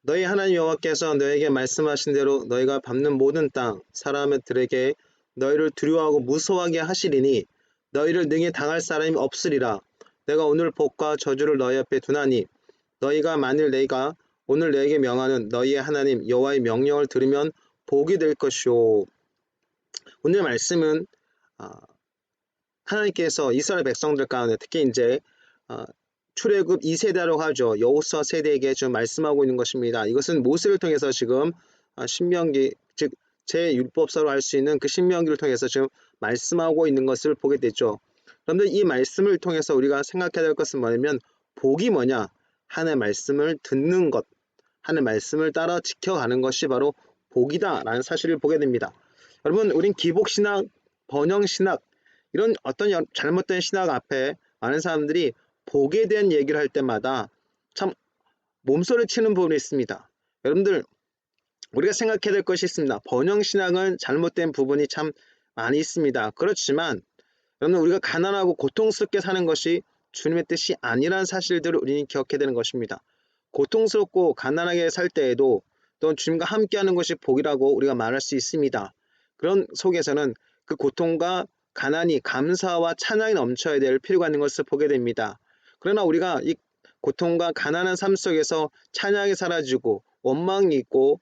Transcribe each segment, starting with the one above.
너희 하나님 여호와께서 너에게 말씀하신 대로 너희가 밟는 모든 땅 사람들에게 너희를 두려워하고 무서워하게 하시리니 너희를 능히 당할 사람이 없으리라. 내가 오늘 복과 저주를 너희 앞에 두나니 너희가 만일 내가 오늘 너에게 명하는 너희의 하나님 여호와의 명령을 들으면 복이 될 것이오. 오늘 말씀은 아, 하나님께서 이스라엘 백성들 가운데 특히 이제 어, 출애굽 2세대라고 하죠. 여호수아 세대에게 좀 말씀하고 있는 것입니다. 이것은 모세를 통해서 지금 신명기 즉 제율법서로 할 수 있는 그 신명기를 통해서 지금 말씀하고 있는 것을 보게 되죠. 그런데 이 말씀을 통해서 우리가 생각해야 될 것은 뭐냐면 복이 뭐냐? 하나님의 말씀을 듣는 것, 하나님의 말씀을 따라 지켜가는 것이 바로 복이다라는 사실을 보게 됩니다. 여러분, 우린 기복신학, 번영신학 이런 어떤 잘못된 신학 앞에 많은 사람들이 복에 대한 얘기를 할 때마다 참 몸소리 치는 부분이 있습니다. 여러분들 우리가 생각해야 될 것이 있습니다. 번영신학은 잘못된 부분이 참 많이 있습니다. 그렇지만 여러분 우리가 가난하고 고통스럽게 사는 것이 주님의 뜻이 아니라는 사실들을 우리는 기억해야 되는 것입니다. 고통스럽고 가난하게 살 때에도 또 주님과 함께하는 것이 복이라고 우리가 말할 수 있습니다. 그런 속에서는 그 고통과 가난이 감사와 찬양이 넘쳐야 될 필요가 있는 것을 보게 됩니다. 그러나 우리가 이 고통과 가난한 삶 속에서 찬양이 사라지고 원망이 있고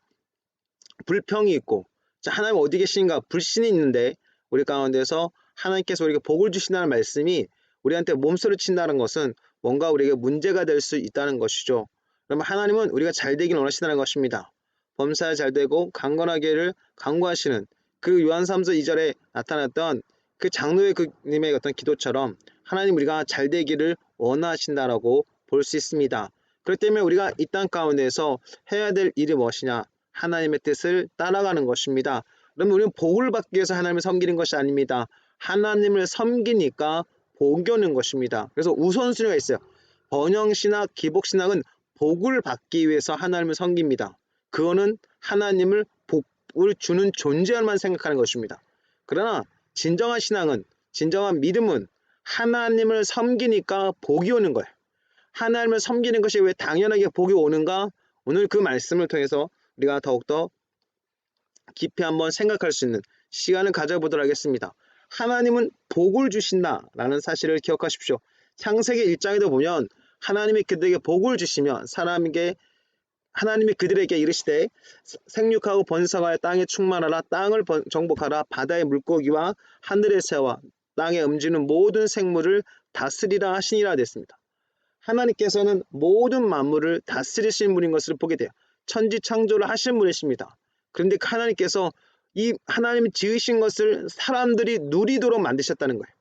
불평이 있고 하나님 어디 계신가 불신이 있는데 우리 가운데서 하나님께서 우리에게 복을 주신다는 말씀이 우리한테 몸소리 친다는 것은 뭔가 우리에게 문제가 될 수 있다는 것이죠. 그러면 하나님은 우리가 잘 되길 원하신다는 것입니다. 범사에 잘 되고 강건하기를 강구하시는 그 요한삼서 2절에 나타났던 그 장로의 그님의 어떤 기도처럼 하나님 우리가 잘 되기를 원하신다라고 볼 수 있습니다. 그렇기 때문에 우리가 이 땅 가운데서 해야 될 일이 무엇이냐? 하나님의 뜻을 따라가는 것입니다. 그러면 우리는 복을 받기 위해서 하나님을 섬기는 것이 아닙니다. 하나님을 섬기니까 복이 오는 것입니다. 그래서 우선순위가 있어요. 번영신학, 기복신학은 복을 받기 위해서 하나님을 섬깁니다. 그거는 하나님을 복을 주는 존재만 생각하는 것입니다. 그러나 진정한 신앙은, 진정한 믿음은 하나님을 섬기니까 복이 오는 거예요. 하나님을 섬기는 것이 왜 당연하게 복이 오는가? 오늘 그 말씀을 통해서 우리가 더욱더 깊이 한번 생각할 수 있는 시간을 가져보도록 하겠습니다. 하나님은 복을 주신다라는 사실을 기억하십시오. 창세기 1장에도 보면 하나님이 그들에게 복을 주시며 하나님이 그들에게 이르시되 생육하고 번성하여 땅에 충만하라 땅을 정복하라 바다의 물고기와 하늘의 새와 땅에 움직이는 모든 생물을 다스리라 하시니라 됐습니다. 하나님께서는 모든 만물을 다스리신 분인 것을 보게 돼요. 천지 창조를 하신 분이십니다. 그런데 하나님께서 이 하나님이 지으신 것을 사람들이 누리도록 만드셨다는 거예요.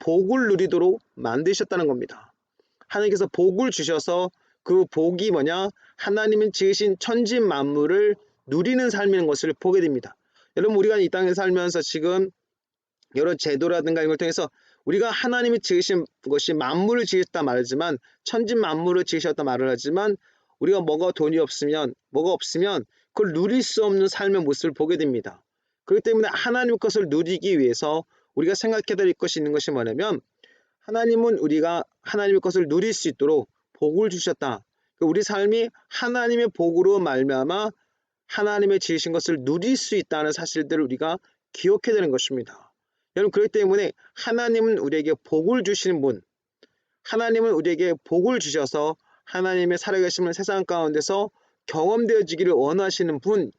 복을 누리도록 만드셨다는 겁니다. 하나님께서 복을 주셔서 그 복이 뭐냐? 하나님이 지으신 천지 만물을 누리는 삶인 것을 보게 됩니다. 여러분 우리가 이 땅에 살면서 지금 여러 제도라든가 이걸 통해서 우리가 하나님이 지으신 것이 만물을 지으셨다 말하지만 천지 만물을 지으셨다 말을 하지만 우리가 돈이 없으면 뭐가 없으면 그걸 누릴 수 없는 삶의 모습을 보게 됩니다. 그렇기 때문에 하나님 것을 누리기 위해서 우리가 생각해야 될 것이 있는 것이 뭐냐면 하나님은 우리가 하나님의 것을 누릴 수 있도록 복을 주셨다. 우리 삶이 하나님의 복으로 말미암아 하나님의 지으신 것을 누릴 수 있다는 사실들을 우리가 기억해야 되는 것입니다. 여러분 그렇기 때문에 하나님은 우리에게 복을 주시는 분, 하나님은 우리에게 복을 주셔서 하나님의 살아계심을 세상 가운데서 경험되어지기를 원하시는 분,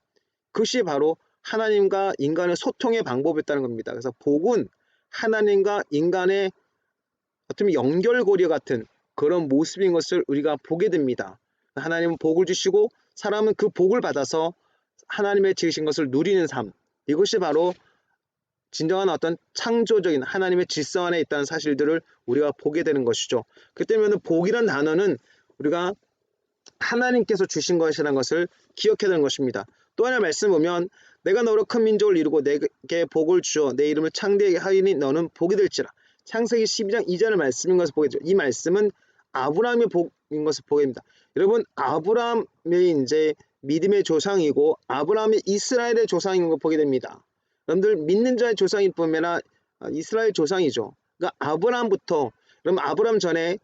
그것이 바로 하나님과 인간의 소통의 방법이었다는 겁니다. 그래서 복은 하나님과 인간의 어쩌면 연결고리 같은 그런 모습인 것을 우리가 보게 됩니다. 하나님은 복을 주시고 사람은 그 복을 받아서 하나님의 지으신 것을 누리는 삶, 이것이 바로 진정한 어떤 창조적인 하나님의 질서 안에 있다는 사실들을 우리가 보게 되는 것이죠. 그 때문에 복이란 단어는 우리가 하나님께서 주신 것이라는 것을 기억해야 되는 것입니다. 또 하나 말씀 보면 내가 너로 큰 민족을 이루고 내게 복을 주어 내 이름을 창대하게 하리니 너는 복이 될지라. 창세기 12장 2절의 말씀인 것을 보게 되죠. 이 말씀은 아브라함의 복인 것을 보게 됩니다. 여러분 아브라함이 이제 믿음의 조상이고 아브라함이 이스라엘의 조상인 것을 보게 됩니다. 여러분들 믿는 자의 조상일 뿐만 아니라 이스라엘 조상이죠. 그러니까 아브라함부터 그럼 아브라함 전에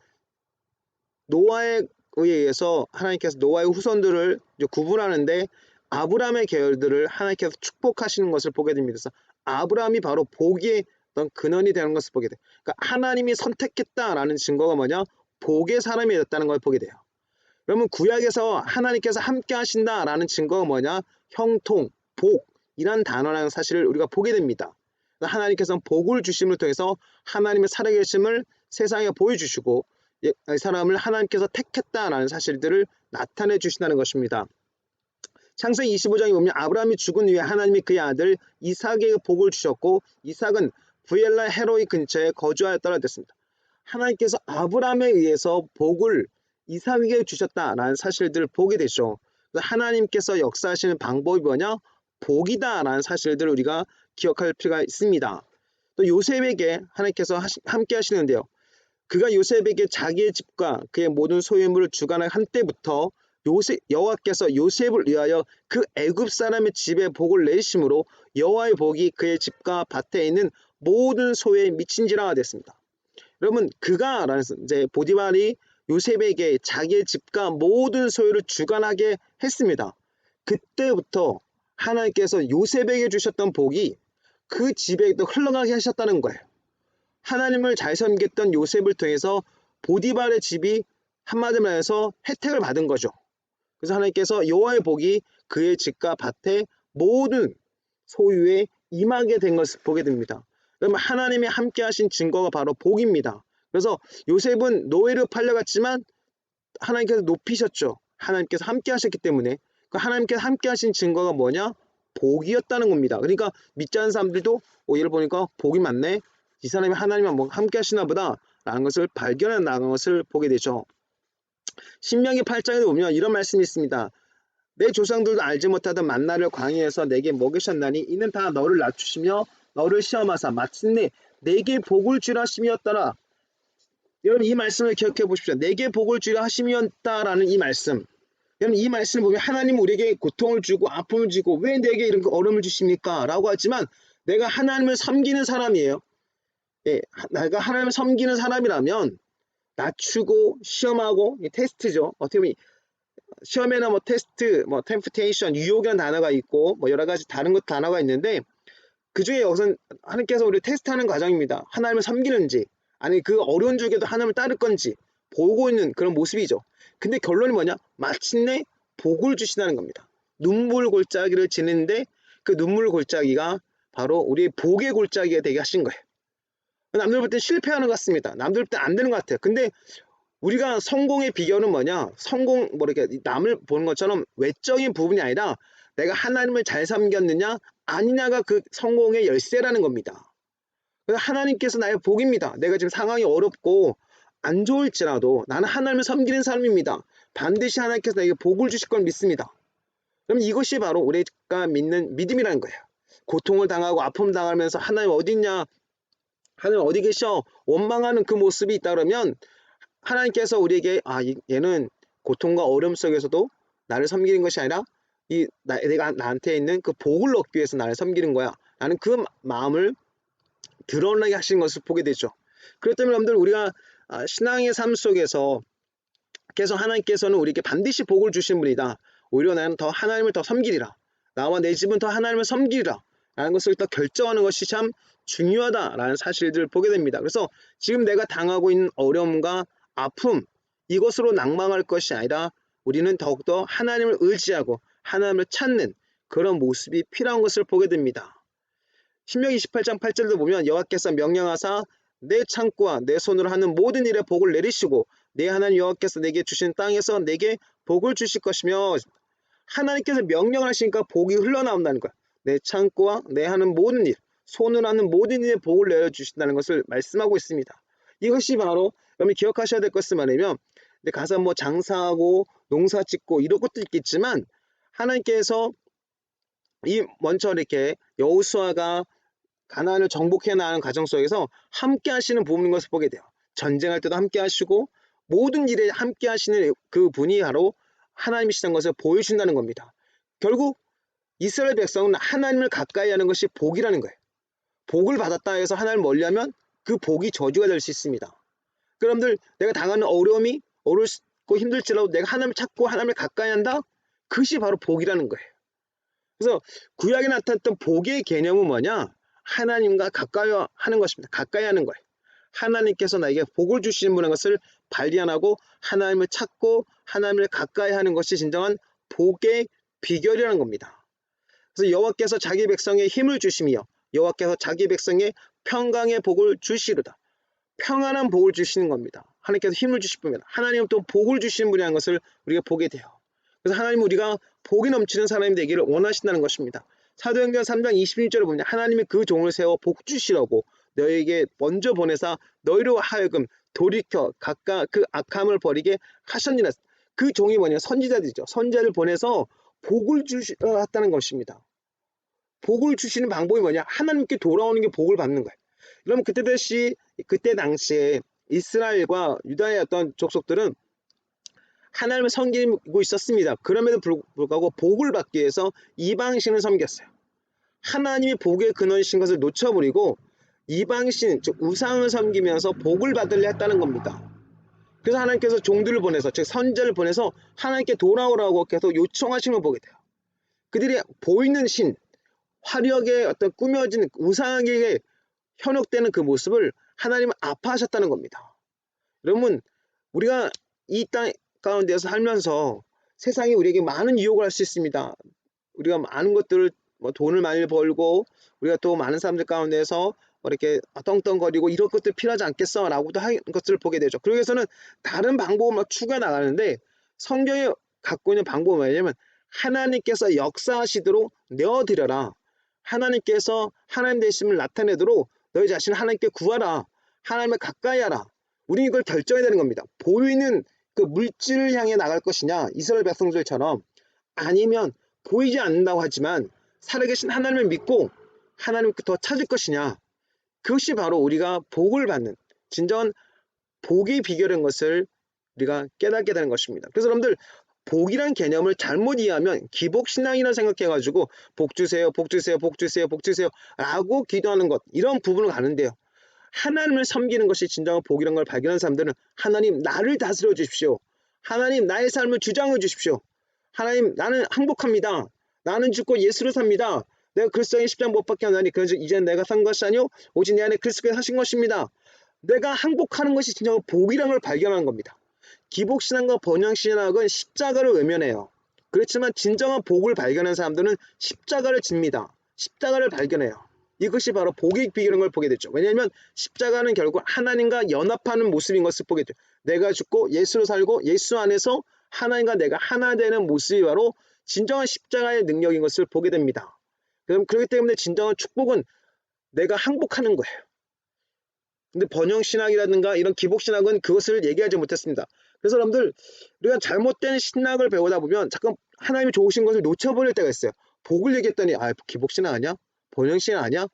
노아의 의해서 하나님께서 노아의 후손들을 이제 구분하는데 아브라함의 계열들을 하나님께서 축복하시는 것을 보게 됩니다. 그래서 아브라함이 바로 복의 어떤 근원이 되는 것을 보게 돼요. 그러니까 하나님이 선택했다라는 증거가 뭐냐? 복의 사람이 됐다는 걸 보게 돼요. 그러면 구약에서 하나님께서 함께 하신다라는 증거가 뭐냐? 형통, 복 이란 단어라는 사실을 우리가 보게 됩니다. 하나님께서는 복을 주심을 통해서 하나님의 살아계심을 세상에 보여주시고 이 사람을 하나님께서 택했다라는 사실들을 나타내 주신다는 것입니다. 창세기 25장에 보면 아브라함이 죽은 후에 하나님이 그의 아들 이삭에게 복을 주셨고 이삭은 브엘라 헤로이 근처에 거주하였다고 됐습니다. 하나님께서 아브라함에 의해서 복을 이삭에게 주셨다라는 사실들을 보게 되죠. 하나님께서 역사하시는 방법이 뭐냐? 복이다라는 사실들을 우리가 기억할 필요가 있습니다. 또 요셉에게 하나님께서 함께 하시는데요. 그가 요셉에게 자기의 집과 그의 모든 소유물을 주관한 한때부터 여호와께서 요셉을 위하여 그 애굽 사람의 집에 복을 내리심으로 여호와의 복이 그의 집과 밭에 있는 모든 소유에 미친지라 됐습니다. 여러분 그가 이제 보디발이 요셉에게 자기의 집과 모든 소유를 주관하게 했습니다. 그때부터 하나님께서 요셉에게 주셨던 복이 그 집에도 흘러가게 하셨다는 거예요. 하나님을 잘 섬겼던 요셉을 통해서 보디발의 집이 한마디로 해서 혜택을 받은 거죠. 그래서 하나님께서 여호와의 복이 그의 집과 밭의 모든 소유에 임하게 된 것을 보게 됩니다. 그러면 하나님이 함께 하신 증거가 바로 복입니다. 그래서 요셉은 노예로 팔려갔지만 하나님께서 높이셨죠. 하나님께서 함께 하셨기 때문에 그 하나님께서 함께 하신 증거가 뭐냐? 복이었다는 겁니다. 그러니까 믿지 않는 사람들도 얘를 보니까 복이 많네. 이 사람이 하나님과 함께 하시나 보다 라는 것을 발견해 나간 것을 보게 되죠. 신명기 8장에도 보면 이런 말씀이 있습니다. 내 조상들도 알지 못하던 만나를 광야에서 내게 먹이셨나니 이는 다 너를 낮추시며 너를 시험하사 마침내 내게 복을 주라 하심이었더라. 여러분 이 말씀을 기억해 보십시오. 내게 복을 주라 하심이었다라는 이 말씀. 여러분 이 말씀을 보면 하나님은 우리에게 고통을 주고 아픔을 주고 왜 내게 이런 어려움을 주십니까? 라고 하지만 내가 하나님을 섬기는 사람이에요. 예, 내가 하나님을 섬기는 사람이라면 낮추고 시험하고 테스트죠. 어떻게 보면 시험에는 뭐 테스트, 뭐 템프테이션, 유혹이라는 단어가 있고 뭐 여러 가지 다른 것 단어가 있는데 그 중에 여기서 하나님께서 우리를 테스트하는 과정입니다. 하나님을 섬기는지 아니 그 어려운 중에도 하나님을 따를 건지 보고 있는 그런 모습이죠. 근데 결론이 뭐냐? 마침내 복을 주신다는 겁니다. 눈물 골짜기를 지는데 그 눈물 골짜기가 바로 우리의 복의 골짜기가 되게 하신 거예요. 남들 볼 땐 실패하는 것 같습니다. 남들 볼 땐 안 되는 것 같아요. 근데 우리가 성공의 비결은 뭐냐? 이렇게 남을 보는 것처럼 외적인 부분이 아니라 내가 하나님을 잘 섬겼느냐 아니냐가 그 성공의 열쇠라는 겁니다. 그래서 하나님께서 나의 복입니다. 내가 지금 상황이 어렵고 안 좋을지라도 나는 하나님을 섬기는 사람입니다. 반드시 하나님께서 나에게 복을 주실 걸 믿습니다. 그럼 이것이 바로 우리가 믿는 믿음이라는 거예요. 고통을 당하고 아픔을 당하면서 하나님 어디 있냐? 하나님 어디 계셔? 원망하는 그 모습이 있다 그러면 하나님께서 우리에게 얘는 고통과 어려움 속에서도 나를 섬기는 것이 아니라 내가 나한테 있는 그 복을 얻기 위해서 나를 섬기는 거야 라는 그 마음을 드러나게 하시는 것을 보게 되죠. 그렇기 때문에 여러분들 우리가 신앙의 삶 속에서 계속 하나님께서는 우리에게 반드시 복을 주신 분이다. 오히려 나는 더 하나님을 더 섬기리라. 나와 내 집은 더 하나님을 섬기리라 라는 것을 더 결정하는 것이 참 중요하다라는 사실들을 보게 됩니다. 그래서 지금 내가 당하고 있는 어려움과 아픔 이것으로 낭망할 것이 아니라 우리는 더욱더 하나님을 의지하고 하나님을 찾는 그런 모습이 필요한 것을 보게 됩니다. 신명기 28장 8절도 보면 여호와께서 명령하사 내 창고와 내 손으로 하는 모든 일에 복을 내리시고 내 하나님 여호와께서 내게 주신 땅에서 내게 복을 주실 것이며 하나님께서 명령을 하시니까 복이 흘러나온다는 거야. 내 창고와 내 하는 모든 일 손으로 하는 모든 일에 복을 내려주신다는 것을 말씀하고 있습니다. 이것이 바로 여러분이 기억하셔야 될 것은 말이면 가서 뭐 장사하고 농사 짓고 이런 것도 있겠지만 하나님께서 먼저 이렇게 여호수아가 가나안을 정복해 나가는 과정 속에서 함께 하시는 부분인 것을 보게 돼요. 전쟁할 때도 함께 하시고 모든 일에 함께 하시는 그 분이 바로 하나님이시라는 것을 보여준다는 겁니다. 결국 이스라엘 백성은 하나님을 가까이 하는 것이 복이라는 거예요. 복을 받았다 해서 하나님을 멀리하면 그 복이 저주가 될 수 있습니다. 여러분들 내가 당하는 어려움이 어렵고 힘들지라도 내가 하나님을 찾고 하나님을 가까이 한다? 그것이 바로 복이라는 거예요. 그래서 구약에 나타났던 복의 개념은 뭐냐? 하나님과 가까이 하는 것입니다. 가까이 하는 거예요. 하나님께서 나에게 복을 주시는 분인 것을 발견하고 하나님을 찾고 하나님을 가까이 하는 것이 진정한 복의 비결이라는 겁니다. 그래서 여호와께서 자기 백성에 힘을 주시며 여호와께서 자기 백성에 평강의 복을 주시리다. 평안한 복을 주시는 겁니다. 하나님께서 힘을 주실 분입니다. 하나님은 또 복을 주시는 분이라는 것을 우리가 보게 돼요. 그래서 하나님은 우리가 복이 넘치는 사람이 되기를 원하신다는 것입니다. 사도행전 3장 26절을 보면 하나님이 그 종을 세워 복 주시라고 너희에게 먼저 보내사 너희로 하여금 돌이켜 각각 그 악함을 버리게 하셨느니라. 그 종이 뭐냐? 선지자들이죠. 선지자를 보내서 복을 주셨다는 것입니다. 복을 주시는 방법이 뭐냐? 하나님께 돌아오는 게 복을 받는 거예요. 그럼 그때 당시에 이스라엘과 유다의 어떤 족속들은 하나님을 섬기고 있었습니다. 그럼에도 불구하고 복을 받기 위해서 이방신을 섬겼어요. 하나님이 복의 근원이신 것을 놓쳐버리고 이방신, 즉 우상을 섬기면서 복을 받으려 했다는 겁니다. 그래서 하나님께서 종들을 보내서, 즉 선지자를 보내서 하나님께 돌아오라고 계속 요청하시는 걸 보게 돼요. 그들이 보이는 신, 화려하게 어떤 꾸며진 우상에게 현혹되는 그 모습을 하나님은 아파하셨다는 겁니다. 여러분, 우리가 이 땅 가운데서 살면서 세상이 우리에게 많은 유혹을 할 수 있습니다. 우리가 많은 것들을 돈을 많이 벌고 우리가 또 많은 사람들 가운데서 이렇게 떵떵거리고 이런 것들 필요하지 않겠어 라고도 하는 것들을 보게 되죠. 그러기 위해서는 다른 방법을 추구해 나가는데 성경이 갖고 있는 방법은 뭐냐면 하나님께서 역사하시도록 내어드려라. 하나님께서 하나님 되심을 나타내도록 너희 자신을 하나님께 구하라. 하나님을 가까이 하라. 우리는 이걸 결정해야 되는 겁니다. 보이는 그 물질을 향해 나갈 것이냐, 이스라엘 백성들처럼, 아니면 보이지 않는다고 하지만 살아계신 하나님을 믿고 하나님을 더 찾을 것이냐. 그것이 바로 우리가 복을 받는 진정한 복의 비결인 것을 우리가 깨닫게 되는 것입니다. 그래서 여러분들, 복이란 개념을 잘못 이해하면 기복신앙이라 생각해가지고 복 주세요, 복 주세요, 복 주세요, 복 주세요 라고 기도하는 것, 이런 부분을 가는데요. 하나님을 섬기는 것이 진정한 복이라는 걸 발견한 사람들은 하나님 나를 다스려 주십시오. 하나님 나의 삶을 주장해 주십시오. 하나님 나는 행복합니다. 나는 죽고 예수로 삽니다. 내가 그리스도의 십자가 못 박혀 하나니 그래서 이제는 내가 산 것이 아니오 오직 내 안에 그리스도께서 하신 것입니다. 내가 행복하는 것이 진정한 복이라는 걸 발견하는 겁니다. 기복신앙과 번영신앙은 십자가를 외면해요. 그렇지만 진정한 복을 발견한 사람들은 십자가를 집니다. 십자가를 발견해요. 이것이 바로 복의 비결인 걸 보게 되죠. 왜냐하면 십자가는 결국 하나님과 연합하는 모습인 것을 보게 돼요. 내가 죽고 예수로 살고 예수 안에서 하나님과 내가 하나 되는 모습이 바로 진정한 십자가의 능력인 것을 보게 됩니다. 그렇기 때문에 진정한 축복은 내가 행복하는 거예요. 근데 번영신학이라든가 이런 기복신학은 그것을 얘기하지 못했습니다. 그래서 여러분들, 우리가 잘못된 신학을 배우다 보면 잠깐 하나님이 좋으신 것을 놓쳐버릴 때가 있어요. 복을 얘기했더니 기복신학 아니야? 번영신학 아니야?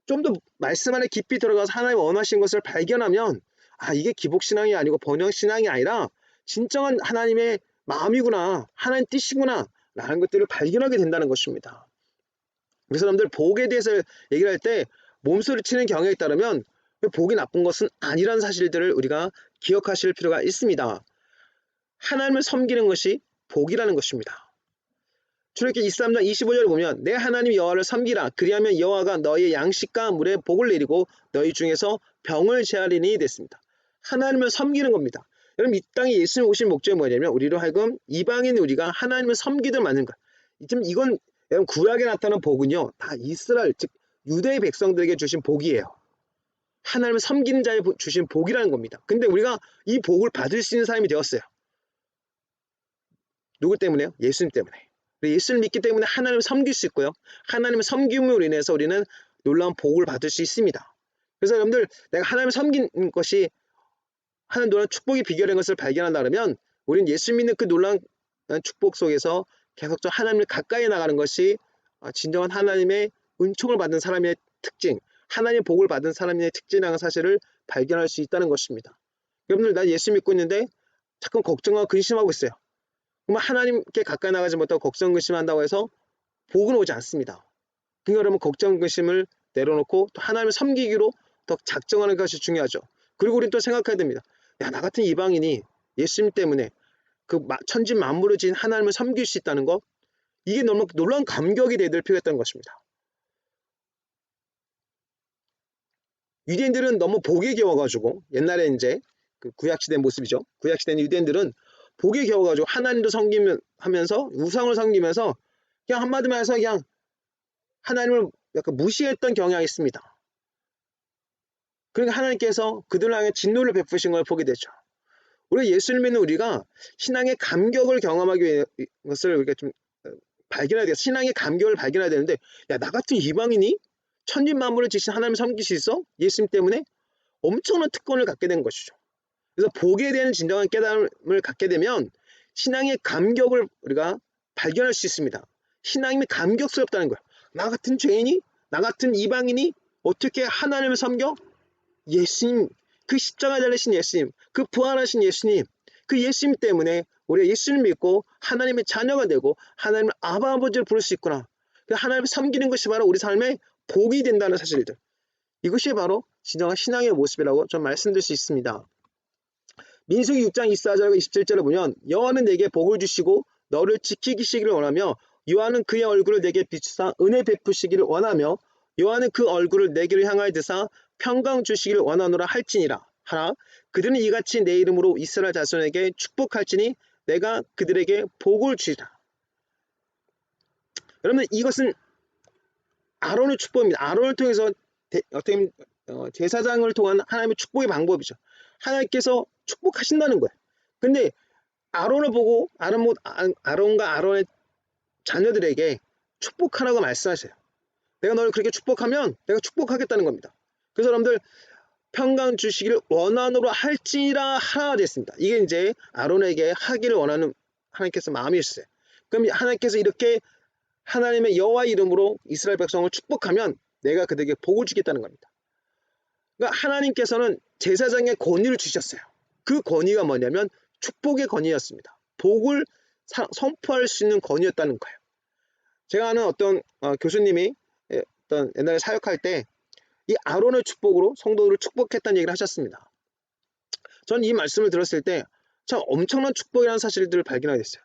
좀 더 말씀 안에 깊이 들어가서 하나님 원하신 것을 발견하면 이게 기복신앙이 아니고 번영신앙이 아니라 진정한 하나님의 마음이구나, 하나님 뜻이구나 라는 것들을 발견하게 된다는 것입니다. 그래서 여러분들, 복에 대해서 얘기를 할 때 몸소리 치는 경향에 따르면 복이 나쁜 것은 아니라는 사실들을 우리가 기억하실 필요가 있습니다. 하나님을 섬기는 것이 복이라는 것입니다. 출애굽기 23장 25절을 보면 내 하나님 여호와를 섬기라. 그리하면 여호와가 너희의 양식과 물에 복을 내리고 너희 중에서 병을 제하리니 됐습니다. 하나님을 섬기는 겁니다. 여러분, 이 땅에 예수님 오신 목적이 뭐냐면 우리로 하여금 이방인 우리가 하나님을 섬기도록 만든 거예요. 지금 이건 여러분, 구약에 나타난 복은요 다 이스라엘, 즉 유대의 백성들에게 주신 복이에요. 하나님을 섬기는 자에 주신 복이라는 겁니다. 근데 우리가 이 복을 받을 수 있는 사람이 되었어요. 누구 때문에요? 예수님 때문에. 예수를 믿기 때문에 하나님을 섬길 수 있고요. 하나님을 섬김으로 인해서 우리는 놀라운 복을 받을 수 있습니다. 그래서 여러분들, 내가 하나님을 섬기는 것이 하나님 놀라운 축복의 비결인 것을 발견한다면 우리는 예수 믿는 그 놀라운 축복 속에서 계속적으로 하나님을 가까이 나가는 것이 진정한 하나님의 은총을 받는 사람의 특징, 하나님의 복을 받은 사람의 특징이라는 사실을 발견할 수 있다는 것입니다. 여러분들, 난 예수 믿고 있는데 자꾸 걱정하고 근심하고 있어요. 그러면 하나님께 가까이 나가지 못하고 걱정 근심한다고 해서 복은 오지 않습니다. 그러니까 여러분, 걱정 근심을 내려놓고 또 하나님을 섬기기로 더 작정하는 것이 중요하죠. 그리고 우리는 또 생각해야 됩니다. 나 같은 이방인이 예수님 때문에 그 천지 만물을 지은 하나님을 섬길 수 있다는 것, 이게 너무 놀라운 감격이 되들 필요했던 것입니다. 유대인들은 너무 복에 겨워가지고, 옛날에 이제 그 구약시대 모습이죠. 구약시대는 유대인들은 복에 겨워가지고 하나님도 섬기면서 우상을 섬기면서 그냥 한마디 말해서 그냥 하나님을 약간 무시했던 경향이 있습니다. 그러니까 하나님께서 그들을 향해 진노를 베푸신 걸 보게 되죠. 우리 예수를 믿는 우리가 신앙의 감격을 경험하기 위해 것을 우리가 좀 발견해야 돼요. 신앙의 감격을 발견해야 되는데, 야, 나 같은 이방인이 천지 만물을 지신 하나님을 섬길 수 있어? 예수님 때문에 엄청난 특권을 갖게 된 것이죠. 그래서 복에 대한 진정한 깨달음을 갖게 되면 신앙의 감격을 우리가 발견할 수 있습니다. 신앙이 감격스럽다는 거야. 나 같은 죄인이, 나 같은 이방인이 어떻게 하나님을 섬겨? 예수님, 그 십자가 달리신 예수님, 그 부활하신 예수님, 그 예수님 때문에 우리가 예수님을 믿고 하나님의 자녀가 되고 하나님을 아바 아버지를 부를 수 있구나. 하나님을 섬기는 것이 바로 우리 삶의 복이 된다는 사실들. 이것이 바로 진정한 신앙의 모습이라고 좀 말씀드릴 수 있습니다. 민수기 6장 24절과 27절을 보면 여호와는 내게 복을 주시고 너를 지키시기를 원하며 여호와는 그의 얼굴을 내게 비추사 은혜 베푸시기를 원하며 여호와는 그 얼굴을 내게로 향하여 드사 평강 주시기를 원하노라 할지니라 하라. 그들은 이같이 내 이름으로 이스라엘 자손에게 축복할지니 내가 그들에게 복을 주리라. 여러분, 이것은 아론의 축복입니다. 아론을 통해서 어떻게 제사장을 통한 하나님의 축복의 방법이죠. 하나님께서 축복하신다는 거예요. 근데 아론을 보고 아론과 아론의 자녀들에게 축복하라고 말씀하세요. 내가 너를 그렇게 축복하면 내가 축복하겠다는 겁니다. 그래서 여러분들 평강 주시기를 원하노라 할지라 하라 됐습니다. 이게 이제 아론에게 하기를 원하는 하나님께서 마음이셨어요. 그럼 하나님께서 이렇게 하나님의 여호와 이름으로 이스라엘 백성을 축복하면 내가 그들에게 복을 주겠다는 겁니다. 그러니까 하나님께서는 제사장의 권위를 주셨어요. 그 권위가 뭐냐면 축복의 권위였습니다. 복을 선포할 수 있는 권위였다는 거예요. 제가 아는 어떤 교수님이 어떤 옛날에 사역할 때 이 아론의 축복으로 성도들을 축복했다는 얘기를 하셨습니다. 전 이 말씀을 들었을 때 참 엄청난 축복이라는 사실들을 발견하게 됐어요.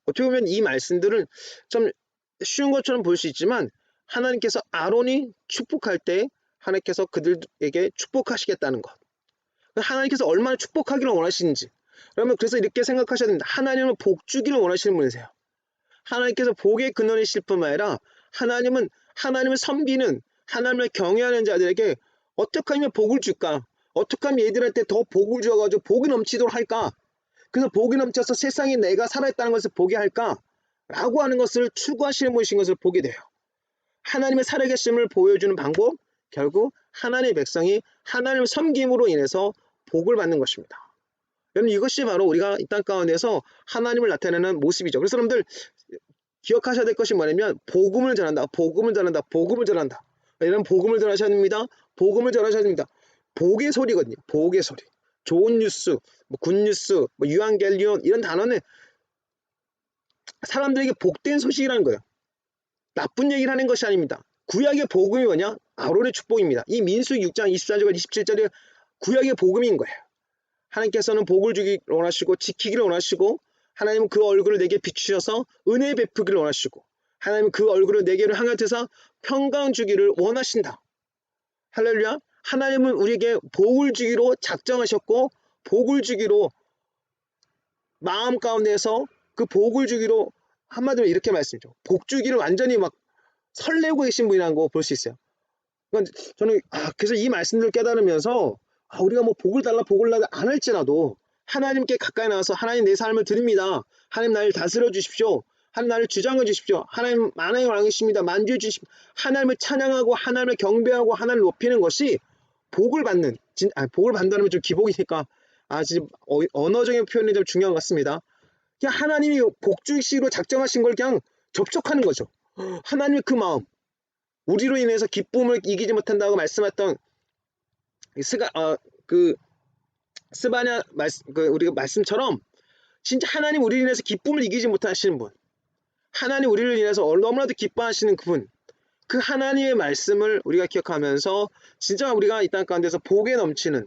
어떻게 보면 이 말씀들은 좀 쉬운 것처럼 보일 수 있지만 하나님께서 아론이 축복할 때 하나님께서 그들에게 축복하시겠다는 것. 하나님께서 얼마나 축복하기를 원하시는지. 그러면 그래서 이렇게 생각하셔야 됩니다. 하나님은 복 주기를 원하시는 분이세요. 하나님께서 복의 근원이실 뿐만 아니라 하나님은 하나님을 섬기는 하나님을 경외하는 자들에게 어떻게 하면 복을 줄까? 어떻게 하면 얘들한테 더 복을 주어가지고 복이 넘치도록 할까? 그래서 복이 넘쳐서 세상에 내가 살아있다는 것을 보게 할까? 라고 하는 것을 추구하시는 분이신 것을 보게 돼요. 하나님의 살아계심을 보여주는 방법, 결국 하나님의 백성이 하나님을 섬김으로 인해서 복을 받는 것입니다. 여러분, 이것이 바로 우리가 이 땅 가운데서 하나님을 나타내는 모습이죠. 그래서 여러분들 기억하셔야 될 것이 뭐냐면 복음을 전한다. 복음을 전한다. 복음을 전한다. 여러분, 복음을 전하셔야 됩니다. 복음을 전하셔야 됩니다. 복의 소리거든요. 복의 소리. 좋은 뉴스, 굿뉴스, 유앙겔리온 이런 단어는 사람들에게 복된 소식이라는 거예요. 나쁜 얘기를 하는 것이 아닙니다. 구약의 복음이 뭐냐? 아론의 축복입니다. 이 민수기 6장 24절과 27절이 구약의 복음인 거예요. 하나님께서는 복을 주기를 원하시고 지키기를 원하시고 하나님은 그 얼굴을 내게 비추셔서 은혜 베푸기를 원하시고 하나님은 그 얼굴을 내게로 향하셔서 평강 주기를 원하신다. 할렐루야. 하나님은 우리에게 복을 주기로 작정하셨고 복을 주기로 마음 가운데서 그 복을 주기로 한마디로 이렇게 말씀이죠. 복 주기를 완전히 막 설레고 계신 분이라는 거 볼 수 있어요. 그러니까 저는 그래서 이 말씀들을 깨달으면서 우리가 뭐 복을 달라 안 할지라도 하나님께 가까이 나와서 하나님 내 삶을 드립니다. 하나님 나를 다스려 주십시오. 하나님 나를 주장해 주십시오. 하나님 만왕의 왕이십니다. 만주해 주십시오. 하나님을 찬양하고 하나님을 경배하고 하나님을 높이는 것이 복을 받는 복을 받는다면 좀 기복이니까 지금 언어적인 표현이 좀 중요한 것 같습니다. 그냥 하나님이 복주시로 작정하신 걸 그냥 접촉하는 거죠. 하나님의 그 마음, 우리로 인해서 기쁨을 이기지 못한다고 말씀했던 스바냐 우리가 말씀처럼 진짜 하나님 우리로 인해서 기쁨을 이기지 못하시는 분, 하나님 우리를 인해서 너무나도 기뻐하시는 그분, 그 하나님의 말씀을 우리가 기억하면서 진짜 우리가 이 땅 가운데서 복에 넘치는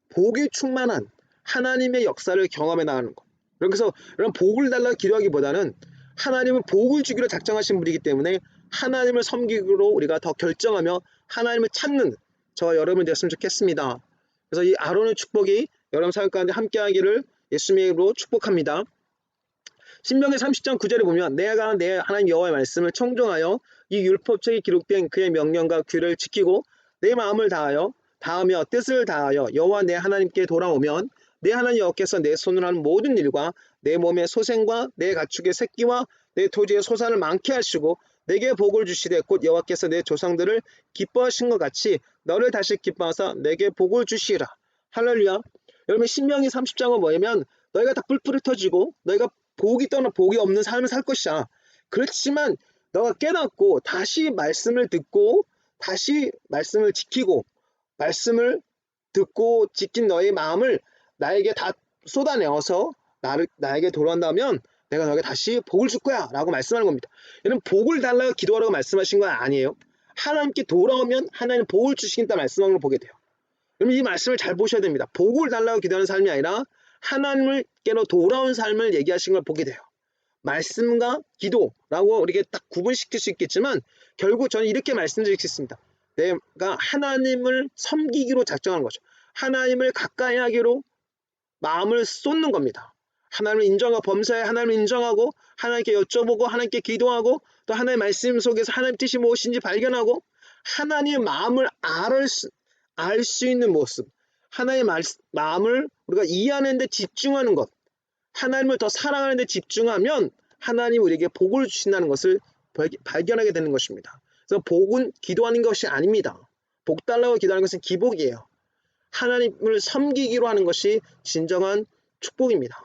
복에 충만한 하나님의 역사를 경험해 나가는 것. 그래서 이런 복을 달라 기도하기보다는 하나님은 복을 주기로 작정하신 분이기 때문에 하나님을 섬기기로 우리가 더 결정하며 하나님을 찾는 저와 여러분이 되었으면 좋겠습니다. 그래서 이 아론의 축복이 여러분 삶 가운데 함께하기를 예수님의 이름으로 축복합니다. 신명기 30장 9절에 보면 내가 내 하나님 여호와의 말씀을 청종하여 이 율법책에 기록된 그의 명령과 규례를 지키고 내 마음을 다하며 뜻을 다하여 여호와 내 하나님께 돌아오면 내 하나님 여호와께서 내 손으로 하는 모든 일과 내 몸의 소생과 내 가축의 새끼와 내 토지의 소산을 많게 하시고 내게 복을 주시되 곧 여호와께서 내 조상들을 기뻐하신 것 같이 너를 다시 기뻐하사 내게 복을 주시리라. 할렐루야. 여러분 신명기 30장은 뭐냐면 너희가 다 뿔뿔이 터지고 너희가 복이 떠나 복이 없는 삶을 살 것이야. 그렇지만 너가 깨닫고 다시 말씀을 듣고 다시 말씀을 지키고 말씀을 듣고 지킨 너의 마음을 나에게 다 쏟아내어서 나에게 돌아온다면 내가 너에게 다시 복을 줄 거야 라고 말씀하는 겁니다. 여러분 복을 달라고 기도하라고 말씀하신 건 아니에요. 하나님께 돌아오면 하나님 복을 주시겠다 말씀하는 걸 보게 돼요. 여러분 이 말씀을 잘 보셔야 됩니다. 복을 달라고 기도하는 삶이 아니라 하나님께로 돌아온 삶을 얘기하신 걸 보게 돼요. 말씀과 기도라고 우리에게 딱 구분시킬 수 있겠지만 결국 저는 이렇게 말씀드릴 수 있습니다. 내가 하나님을 섬기기로 작정하는 거죠. 하나님을 가까이 하기로 마음을 쏟는 겁니다. 하나님을 인정하고 범사에 하나님을 인정하고 하나님께 여쭤보고 하나님께 기도하고 또 하나님의 말씀 속에서 하나님 뜻이 무엇인지 발견하고 하나님의 마음을 알 수 있는 모습, 하나님의 마음을 우리가 이해하는 데 집중하는 것, 하나님을 더 사랑하는 데 집중하면 하나님이 우리에게 복을 주신다는 것을 발견하게 되는 것입니다. 그래서 복은 기도하는 것이 아닙니다. 복 달라고 기도하는 것은 기복이에요. 하나님을 섬기기로 하는 것이 진정한 축복입니다.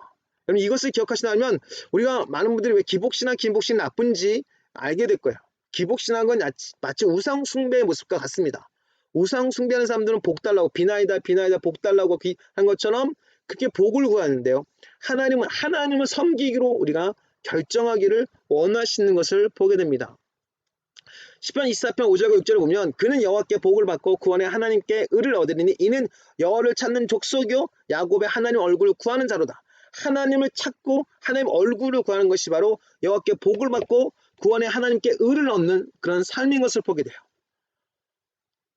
여러분 이것을 기억하시다면 우리가 많은 분들이 왜 기복신앙, 긴복신 나쁜지 알게 될 거예요. 기복신앙은 마치 우상 숭배의 모습과 같습니다. 우상 숭배하는 사람들은 복 달라고 비나이다 복 달라고 한 것처럼 그렇게 복을 구하는데요. 하나님을 섬기기로 우리가 결정하기를 원하시는 것을 보게 됩니다. 시편 24편 5절과 6절을 보면 그는 여호와께 복을 받고 구원의 하나님께 의를 얻으리니 이는 여호와를 찾는 족속이요 야곱의 하나님 얼굴을 구하는 자로다. 하나님을 찾고 하나님 얼굴을 구하는 것이 바로 여호와께 복을 받고 구원의 하나님께 의를 얻는 그런 삶인 것을 보게 돼요.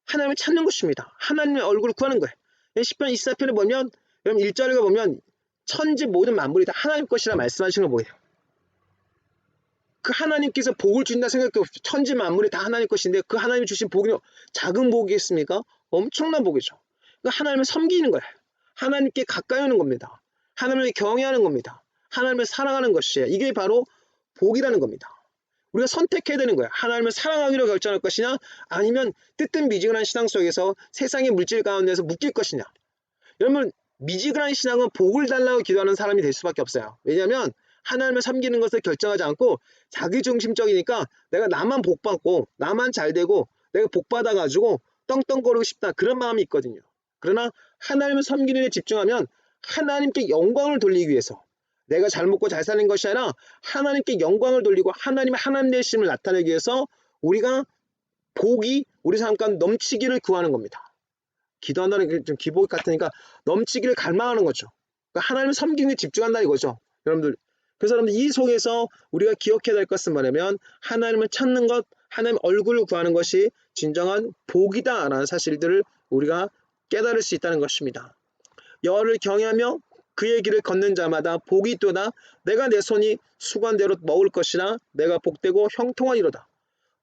하나님을 찾는 것입니다. 하나님의 얼굴을 구하는 거예요. 시편 24편에 보면 여러분 1절에 보면 천지 모든 만물이 다 하나님 것이라 말씀하시는 걸 보게 돼요. 그 하나님께서 복을 주신다 생각해 봅시다. 천지 만물이 다 하나님 것인데 그 하나님이 주신 복이 작은 복이겠습니까? 엄청난 복이죠. 그러니까 하나님을 섬기는 거예요. 하나님께 가까이 오는 겁니다. 하나님을 경외하는 겁니다. 하나님을 사랑하는 것이에요. 이게 바로 복이라는 겁니다. 우리가 선택해야 되는 거예요. 하나님을 사랑하기로 결정할 것이냐 아니면 뜨뜻미지근한 신앙 속에서 세상의 물질 가운데서 묶일 것이냐. 여러분 미지근한 신앙은 복을 달라고 기도하는 사람이 될 수밖에 없어요. 왜냐하면 하나님을 섬기는 것을 결정하지 않고 자기중심적이니까 내가 나만 복받고 나만 잘되고 내가 복받아가지고 떵떵거리고 싶다 그런 마음이 있거든요. 그러나 하나님을 섬기는 데 집중하면 하나님께 영광을 돌리기 위해서 내가 잘 먹고 잘 사는 것이 아니라 하나님께 영광을 돌리고 하나님의 하나님 되심을 나타내기 위해서 우리가 복이 우리 삶 가운데 넘치기를 구하는 겁니다. 기도한다는 게 좀 기복 같으니까 넘치기를 갈망하는 거죠. 그러니까 하나님을 섬기는 데 집중한다는 거죠. 여러분들 그래서 여러분들 이 속에서 우리가 기억해야 될 것은 뭐냐면 하나님을 찾는 것, 하나님 얼굴을 구하는 것이 진정한 복이다라는 사실들을 우리가 깨달을 수 있다는 것입니다. 여호와를 경외하며 그의 길을 걷는 자마다 복이 있도다. 내가 내 손이 수건대로 먹을 것이라 내가 복되고 형통하리로다.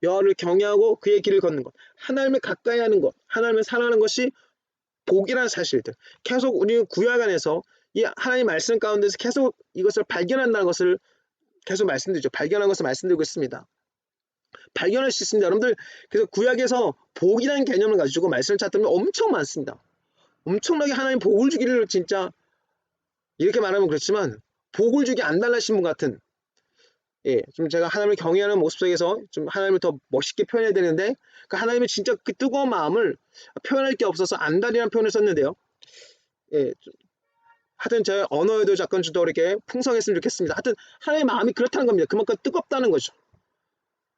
여호와를 경외하고 그의 길을 걷는 것, 하나님을 가까이 하는 것, 하나님을 사랑하는 것이 복이라는 사실들. 계속 우리는 구약 안에서 이 하나님 말씀 가운데서 계속 이것을 발견한다는 것을 계속 말씀드리죠. 발견한 것을 말씀드리고 있습니다. 발견할 수 있습니다. 여러분들 그래서 구약에서 복이라는 개념을 가지고 말씀을 찾으면 엄청 많습니다. 엄청나게 하나님 복을 주기를 진짜 이렇게 말하면 그렇지만 복을 주기 안 달라신 분 같은 좀 제가 하나님을 경외하는 모습 속에서 좀 하나님을 더 멋있게 표현해야 되는데 그 하나님의 진짜 그 뜨거운 마음을 표현할 게 없어서 안달이라는 표현을 썼는데요. 하여튼 제 언어에도 약간 좀 더 이렇게 풍성했으면 좋겠습니다. 하여튼 하나님의 마음이 그렇다는 겁니다. 그만큼 뜨겁다는 거죠.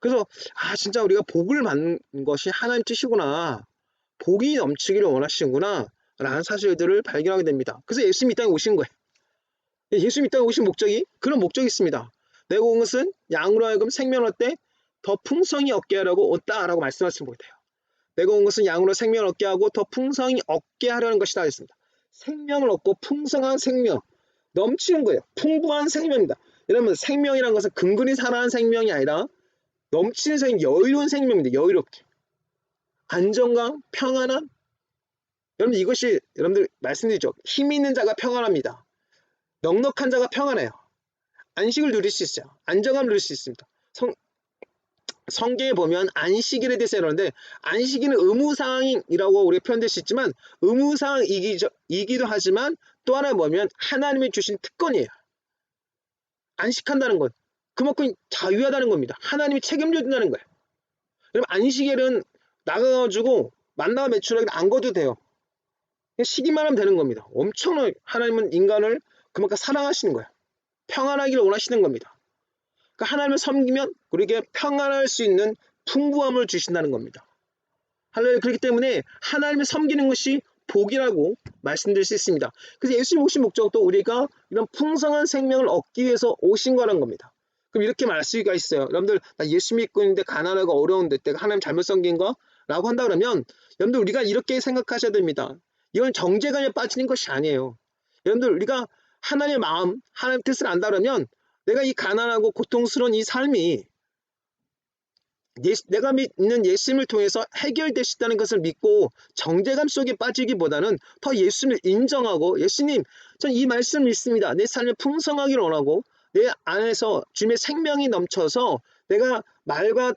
그래서 진짜 우리가 복을 받는 것이 하나님 뜻이구나. 복이 넘치기를 원하시는구나 라는 사실들을 발견하게 됩니다. 그래서 예수님이 이 땅에 오신 거예요. 예수님이 이 땅에 오신 목적이 그런 목적이 있습니다. 내가 온 것은 양으로 하여금 생명을 얻되 더 풍성히 얻게 하려고 왔다라고 말씀하시는 거예요. 내가 온 것은 양으로 생명을 얻게 하고 더 풍성히 얻게 하려는 것이다 했습니다. 생명을 얻고 풍성한 생명, 넘치는 거예요. 풍부한 생명입니다. 여러분 생명이라는 것은 근근히 살아난 생명이 아니라 넘치는 생명, 여유로운 생명입니다. 여유롭게. 안정감, 평안함. 여러분 이것이 여러분들 말씀드리죠. 힘 있는 자가 평안합니다. 넉넉한 자가 평안해요. 안식을 누릴 수 있어요. 안정감을 누릴 수 있습니다. 성경에 보면 안식일에 대해서 이러는데 안식일은 의무사항이라고 우리가 표현될 수 있지만 의무사항이기도 하지만 또 하나 보면 하나님이 주신 특권이에요. 안식한다는 것. 그만큼 자유하다는 겁니다. 하나님이 책임져 준다는 거예요. 여러분 안식일은 나가가지고 만나가 매출하게 안 거도 돼요. 그냥 쉬기만 하면 되는 겁니다. 엄청나게 하나님은 인간을 그만큼 사랑하시는 거예요. 평안하기를 원하시는 겁니다. 그러니까 하나님을 섬기면 우리에게 평안할 수 있는 풍부함을 주신다는 겁니다. 할렐루야. 그렇기 때문에 하나님을 섬기는 것이 복이라고 말씀드릴 수 있습니다. 그래서 예수님 오신 목적도 우리가 이런 풍성한 생명을 얻기 위해서 오신 거라는 겁니다. 그럼 이렇게 말할 수가 있어요. 여러분들 나 예수 믿고 있는데 가난하고 어려운데 내가 하나님 잘못 섬긴가? 라고 한다 그러면 여러분들 우리가 이렇게 생각하셔야 됩니다. 이건 정죄감에 빠지는 것이 아니에요. 여러분들 우리가 하나님의 마음, 하나님의 뜻을 안다 그러면 내가 이 가난하고 고통스러운 이 삶이 내가 믿는 예수님을 통해서 해결될 수 있다는 것을 믿고 정죄감 속에 빠지기보다는 더 예수님을 인정하고 예수님 전 이 말씀을 믿습니다. 내 삶을 풍성하기를 원하고 내 안에서 주님의 생명이 넘쳐서 내가 말과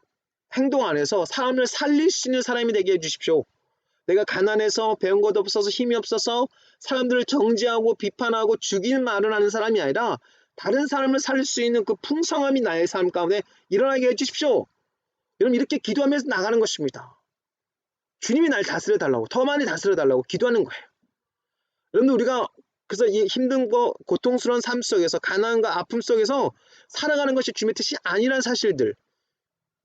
행동 안에서 사람을 살릴 수 있는 사람이 되게 해주십시오. 내가 가난해서 배운 것 없어서 힘이 없어서 사람들을 정죄하고 비판하고 죽이는 말을 하는 사람이 아니라 다른 사람을 살릴 수 있는 그 풍성함이 나의 삶 가운데 일어나게 해주십시오. 여러분 이렇게 기도하면서 나가는 것입니다. 주님이 날 다스려 달라고 더 많이 다스려 달라고 기도하는 거예요. 여러분 우리가 그래서 이 힘든 거 고통스러운 삶 속에서 가난과 아픔 속에서 살아가는 것이 주님의 뜻이 아니라는 사실들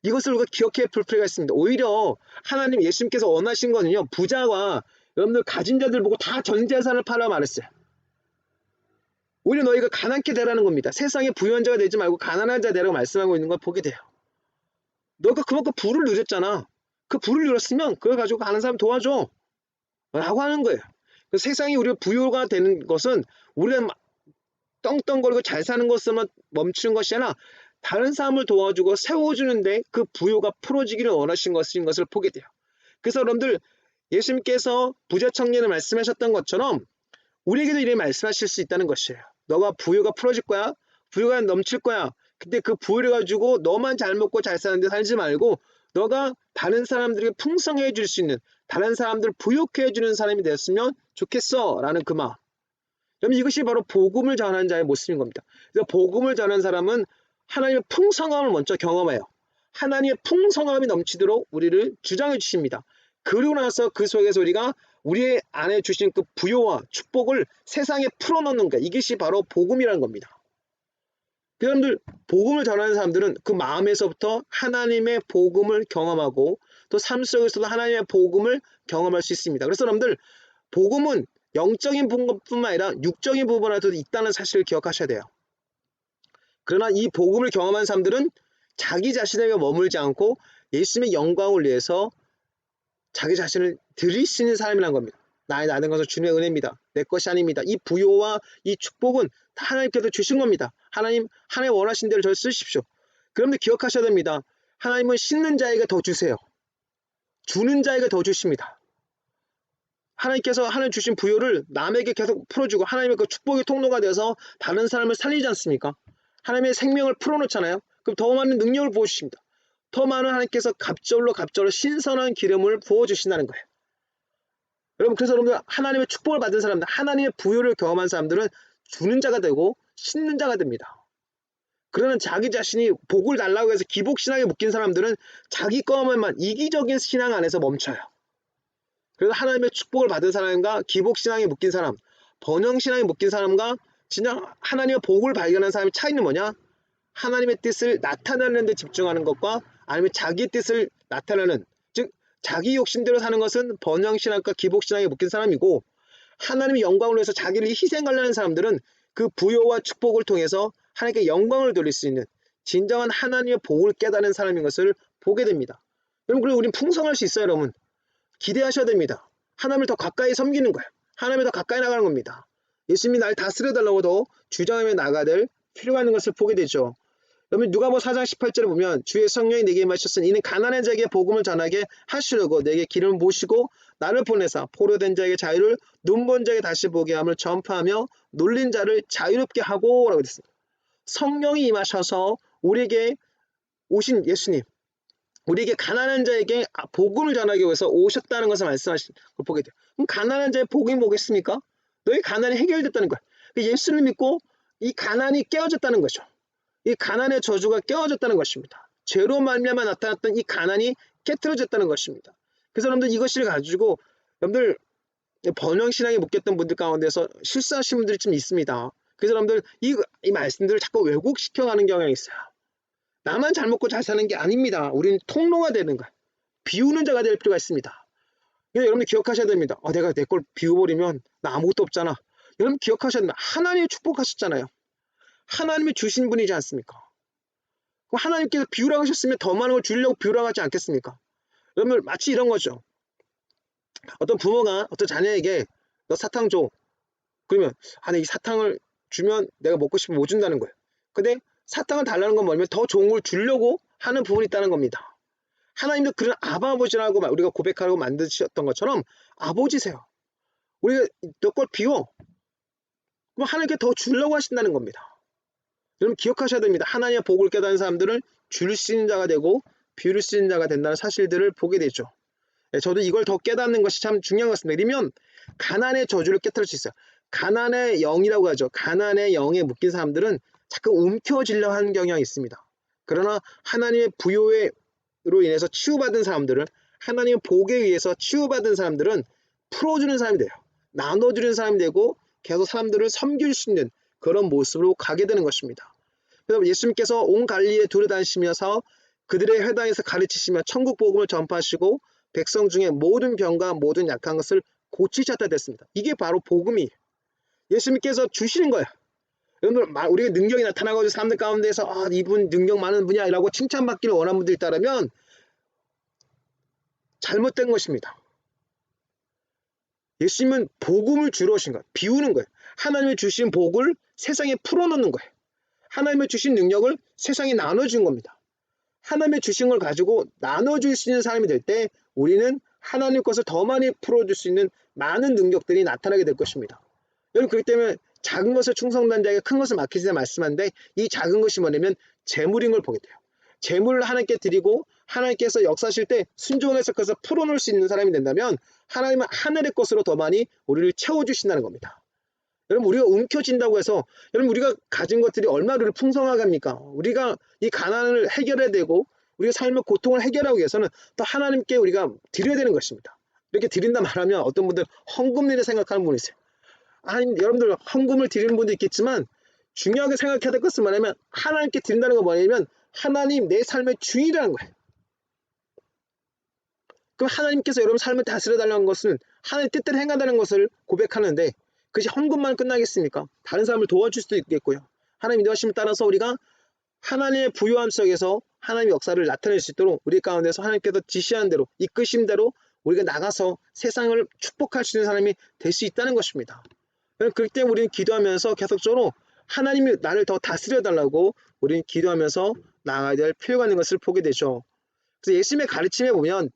이것을 우리가 기억해야 볼 필요가 있습니다. 오히려 하나님 예수님께서 원하신 거는요 부자와 여러분들 가진 자들 보고 다 전 재산을 팔아 말했어요. 오히려 너희가 가난케 되라는 겁니다. 세상에 부유한 자가 되지 말고 가난한 자 되라고 말씀하고 있는 걸 보게 돼요. 너가 그만큼 부를 누렸잖아. 그 부를 누렸으면 그걸 가지고 가는 사람 도와줘 라고 하는 거예요. 세상이 우리가 부유가 되는 것은 우리가 떵떵거리고 잘 사는 것으로만 멈추는 것이 아니라 다른 사람을 도와주고 세워주는데 그 부유가 풀어지기를 원하신 것을 보게 돼요. 그래서 여러분들 예수님께서 부자 청년을 말씀하셨던 것처럼 우리에게도 이렇게 말씀하실 수 있다는 것이에요. 너가 부유가 풀어질 거야. 부유가 넘칠 거야. 근데 그 부유를 가지고 너만 잘 먹고 잘 사는데 살지 말고 너가 다른 사람들에게 풍성해 줄 수 있는 다른 사람들을 부유케 해주는 사람이 되었으면 좋겠어 라는 그 마음. 그럼 이것이 바로 복음을 전하는 자의 모습인 겁니다. 그래서 복음을 전하는 사람은 하나님의 풍성함을 먼저 경험해요. 하나님의 풍성함이 넘치도록 우리를 주장해 주십니다. 그리고 나서 그 속에서 우리가 우리의 안에 주신 그 부요와 축복을 세상에 풀어놓는 것 이것이 바로 복음이라는 겁니다. 여러분들 복음을 전하는 사람들은 그 마음에서부터 하나님의 복음을 경험하고 또 삶 속에서도 하나님의 복음을 경험할 수 있습니다. 그래서 여러분들 복음은 영적인 부분뿐만 아니라 육적인 부분에도 있다는 사실을 기억하셔야 돼요. 그러나 이 복음을 경험한 사람들은 자기 자신에게 머물지 않고 예수님의 영광을 위해서 자기 자신을 드릴 수 있는 사람이라는 겁니다. 나의 나는 것은 주님의 은혜입니다. 내 것이 아닙니다. 이 부요와 이 축복은 다 하나님께서 주신 겁니다. 하나님 원하신 대로 저를 쓰십시오. 그런데 기억하셔야 됩니다. 하나님은 씻는 자에게 더 주세요. 주는 자에게 더 주십니다. 하나님께서 하나님 주신 부요를 남에게 계속 풀어주고 하나님의 그 축복의 통로가 되어서 다른 사람을 살리지 않습니까? 하나님의 생명을 풀어놓잖아요. 그럼 더 많은 능력을 부어주십니다. 더 많은 하나님께서 갑절로 신선한 기름을 부어주신다는 거예요. 여러분 그래서 여러분들 하나님의 축복을 받은 사람들 하나님의 부요를 경험한 사람들은 주는 자가 되고 씻는 자가 됩니다. 그러는 자기 자신이 복을 달라고 해서 기복신앙에 묶인 사람들은 자기 것만만 이기적인 신앙 안에서 멈춰요. 그래서 하나님의 축복을 받은 사람과 기복신앙에 묶인 사람 번영신앙에 묶인 사람과 진짜 하나님의 복을 발견한 사람의 차이는 뭐냐? 하나님의 뜻을 나타내는 데 집중하는 것과 아니면 자기 뜻을 나타내는 즉 자기 욕심대로 사는 것은 번영신앙과 기복신앙에 묶인 사람이고 하나님의 영광을 위해서 자기를 희생하려는 사람들은 그 부요와 축복을 통해서 하나님께 영광을 돌릴 수 있는 진정한 하나님의 복을 깨닫는 사람인 것을 보게 됩니다. 여러분, 그리고 우리는 풍성할 수 있어요. 여러분, 기대하셔야 됩니다. 하나님을 더 가까이 섬기는 거예요. 하나님을 더 가까이 나가는 겁니다. 예수님이 날 다스려달라고 더 주장하며 나가야 될 필요가 있는 것을 보게 되죠. 여러분, 누가복음 4장 18절에 보면 주의 성령이 내게 임하셨으니 이는 가난한 자에게 복음을 전하게 하시려고 내게 기름을 부으시고 나를 보내사 포로된 자에게 자유를, 눈먼 자에게 다시 보게 함을 전파하며 놀린 자를 자유롭게 하고 라고 됐습니다. 성령이 임하셔서 우리에게 오신 예수님, 우리에게 가난한 자에게 복음을 전하기 위해서 오셨다는 것을 말씀하신 걸 보게 돼요. 그럼 가난한 자의 복음이 뭐겠습니까? 너희 가난이 해결됐다는 거야. 예수를 믿고 이 가난이 깨어졌다는 거죠. 이 가난의 저주가 깨어졌다는 것입니다. 죄로 말미암아 나타났던 이 가난이 깨트려졌다는 것입니다. 그래서 여러분들 이것을 가지고 여러분들 번영신앙에 묶였던 분들 가운데서 실수하신 분들이 좀 있습니다. 그래서 여러분들 이 말씀들을 자꾸 왜곡시켜가는 경향이 있어요. 나만 잘 먹고 잘 사는 게 아닙니다. 우리는 통로가 되는 거야. 비우는 자가 될 필요가 있습니다. 여러분들 기억하셔야 됩니다. 내가 내 걸 비워버리면 나 아무것도 없잖아. 여러분 기억하셔야 됩니다. 하나님이 축복하셨잖아요. 하나님이 주신 분이지 않습니까? 그럼 하나님께서 비우라고 하셨으면 더 많은 걸 주려고 비우라고 하지 않겠습니까? 여러분들 마치 이런 거죠. 어떤 부모가 어떤 자녀에게 너 사탕 줘. 그러면 이 사탕을 주면 내가 먹고 싶으면 못 준다는 거예요. 근데 사탕을 달라는 건 뭐냐면 더 좋은 걸 주려고 하는 부분이 있다는 겁니다. 하나님도 그런 아버지라고 우리가 고백하고 만드셨던 것처럼 아버지세요. 우리가 너 걸 비워. 그럼 하나님께 더 주려고 하신다는 겁니다. 여러분 기억하셔야 됩니다. 하나님의 복을 깨닫는 사람들은 줄 수 있는 자가 되고 비울 수 있는 자가 된다는 사실들을 보게 되죠. 저도 이걸 더 깨닫는 것이 참 중요한 것 같습니다. 이러면 가난의 저주를 깨뜨릴 수 있어요. 가난의 영이라고 하죠. 가난의 영에 묶인 사람들은 자꾸 움켜쥐려 하는 경향이 있습니다. 그러나 하나님의 부요로 인해서 치유받은 사람들은, 하나님의 복에 의해서 치유받은 사람들은 풀어주는 사람이 돼요. 나눠주는 사람이 되고 계속 사람들을 섬길 수 있는 그런 모습으로 가게 되는 것입니다. 그래서 예수님께서 온 갈릴리에 두루다니시면서 그들의 회당에서 가르치시며 천국 복음을 전파하시고 백성 중에 모든 병과 모든 약한 것을 고치셨다 됐습니다. 이게 바로 복음이에요. 예수님께서 주시는 거예요. 여러분, 우리가 능력이 나타나가지고 사람들 가운데서 이분 능력 많은 분이야 라고 칭찬받기를 원하는 분들이 있다면 잘못된 것입니다. 예수님은 복음을 주러 오신 거예요. 비우는 거예요. 하나님의 주신 복을 세상에 풀어놓는 거예요. 하나님의 주신 능력을 세상에 나눠준 겁니다. 하나님의 주신 걸 가지고 나눠줄 수 있는 사람이 될 때 우리는 하나님 것을 더 많이 풀어줄 수 있는 많은 능력들이 나타나게 될 것입니다. 여러분, 그렇기 때문에 작은 것을 충성된 자에게 큰 것을 맡기시자 말씀하는데, 이 작은 것이 뭐냐면 재물인 걸 보게 돼요. 재물을 하나님께 드리고 하나님께서 역사하실 때 순종해서 그것을 풀어놓을 수 있는 사람이 된다면 하나님은 하늘의 것으로 더 많이 우리를 채워주신다는 겁니다. 여러분, 우리가 움켜쥔다고 해서 여러분 우리가 가진 것들이 얼마나 우리를 풍성하게 합니까? 우리가 이 가난을 해결해야 되고 우리가 삶의 고통을 해결하기 위해서는 또 하나님께 우리가 드려야 되는 것입니다. 이렇게 드린다 말하면 어떤 분들 헌금일을 생각하는 분이 있어요. 여러분들 헌금을 드리는 분도 있겠지만 중요하게 생각해야 될 것은 뭐냐면 하나님께 드린다는 건 뭐냐면 하나님 내 삶의 주인이라는 거예요. 그럼 하나님께서 여러분 삶을 다스려달라는 것은 하나님의 뜻대로 행한다는 것을 고백하는데, 그것이 헌금만 끝나겠습니까? 다른 사람을 도와줄 수도 있겠고요. 하나님 인도하심을 따라서 우리가 하나님의 부요함 속에서 하나님의 역사를 나타낼 수 있도록 우리 가운데서 하나님께서 지시한 대로, 이끄신 대로 우리가 나가서 세상을 축복할 수 있는 사람이 될 수 있다는 것입니다. 그렇기 때문에 우리는 기도하면서 계속적으로 하나님이 나를 더 다스려달라고 우리는 기도하면서 나아가야 될 필요가 있는 것을 보게 되죠. 그래서 예수님의 가르침에 보면,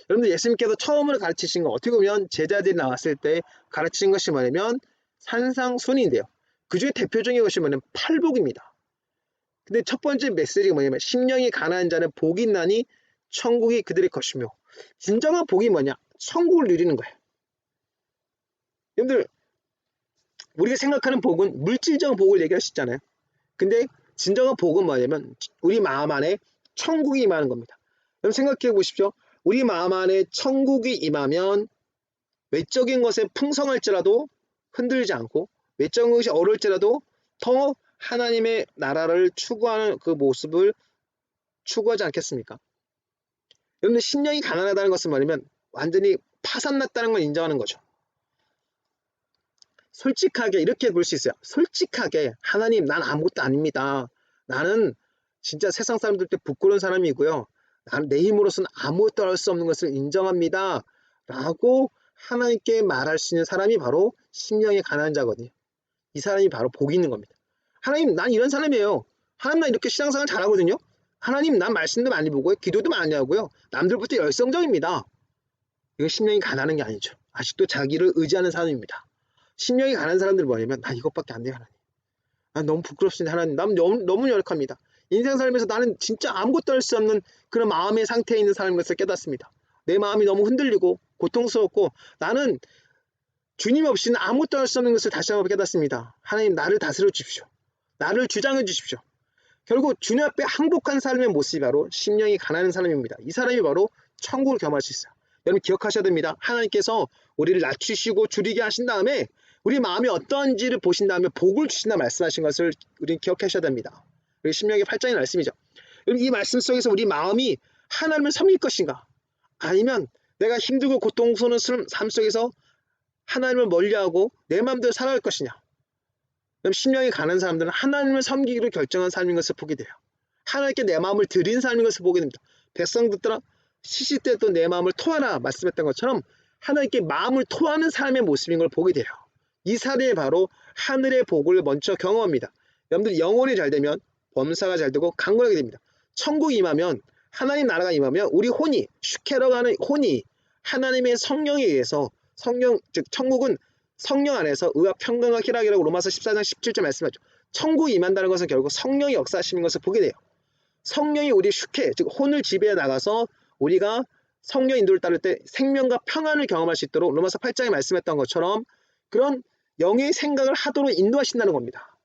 여러분들 예수님께서 처음으로 가르치신 거, 어떻게 보면 제자들이 나왔을 때 가르치신 것이 뭐냐면 산상순인데요. 그 중에 대표적인 것이 뭐냐면 팔복입니다. 근데 첫 번째 메시지가 뭐냐면 심령이 가난한 자는 복이 있나니 천국이 그들의 것이며, 진정한 복이 뭐냐? 천국을 누리는 거예요. 여러분들, 우리가 생각하는 복은 물질적인 복을 얘기할 수 있잖아요. 근데 진정한 복은 뭐냐면 우리 마음 안에 천국이 임하는 겁니다. 여러분 생각해 보십시오. 우리 마음 안에 천국이 임하면 외적인 것에 풍성할지라도 흔들리지 않고, 외적인 것이 어려울지라도 더 하나님의 나라를 추구하는 그 모습을 추구하지 않겠습니까? 여러분들, 심령이 가난하다는 것은 뭐냐면 완전히 파산났다는 걸 인정하는 거죠. 솔직하게 이렇게 볼 수 있어요. 솔직하게 하나님 난 아무것도 아닙니다. 나는 진짜 세상 사람들한테 부끄러운 사람이고요. 나는 내 힘으로서는 아무것도 할 수 없는 것을 인정합니다. 라고 하나님께 말할 수 있는 사람이 바로 심령이 가난한 자거든요. 이 사람이 바로 복이 있는 겁니다. 하나님 난 이런 사람이에요. 하나님 난 이렇게 신앙생활 잘하거든요. 하나님 난 말씀도 많이 보고요. 기도도 많이 하고요. 남들부터 열성적입니다. 이건 심령이 가난한 게 아니죠. 아직도 자기를 의지하는 사람입니다. 심령이 가난한 사람들은 뭐냐면 나 이것밖에 안 돼요 하나님. 난 너무 부끄럽습니다 하나님. 난 너무 열악합니다. 인생 살면서 나는 진짜 아무것도 할 수 없는 그런 마음의 상태에 있는 사람인 것을 깨닫습니다. 내 마음이 너무 흔들리고 고통스럽고 나는 주님 없이는 아무것도 할 수 없는 것을 다시 한번 깨닫습니다. 하나님 나를 다스려 주십시오. 나를 주장해 주십시오. 결국 주님 앞에 항복한 삶의 모습이 바로 심령이 가난한 사람입니다. 이 사람이 바로 천국을 경험할 수 있어요. 여러분 기억하셔야 됩니다. 하나님께서 우리를 낮추시고 줄이게 하신 다음에 우리 마음이 어떠한지를 보신 다음에 복을 주신다 말씀하신 것을 우리는 기억하셔야 됩니다. 우리 신명기 8장의 말씀이죠. 이 말씀 속에서 우리 마음이 하나님을 섬길 것인가 아니면 내가 힘들고 고통스러운 삶 속에서 하나님을 멀리하고 내 마음대로 살아갈 것이냐. 심령이 가는 사람들은 하나님을 섬기기로 결정한 삶인 것을 보게 돼요. 하나님께 내 마음을 드린 삶인 것을 보게 됩니다. 백성들아 시시때도 내 마음을 토하라 말씀했던 것처럼 하나님께 마음을 토하는 삶의 모습인 걸 보게 돼요. 이 사례에 바로 하늘의 복을 먼저 경험합니다. 여러분들 영혼이 잘 되면 범사가 잘 되고 강건하게 됩니다. 천국이 임하면 하나님 나라가 임하면 우리 혼이 슈케라고 하는 혼이 하나님의 성령에 의해서 성령 즉 천국은 성령 안에서 의와 평강과 희락이라고 로마서 14장 17절 말씀하죠. 천국이 임한다는 것은 결국 성령이 역사하시는 것을 보게 돼요. 성령이 우리 슈케 즉 혼을 지배해 나가서 우리가 성령 인도를 따를 때 생명과 평안을 경험할 수 있도록 로마서 8장에 말씀했던 것처럼 그런 영의 생각을 하도록 인도하신다는 겁니다.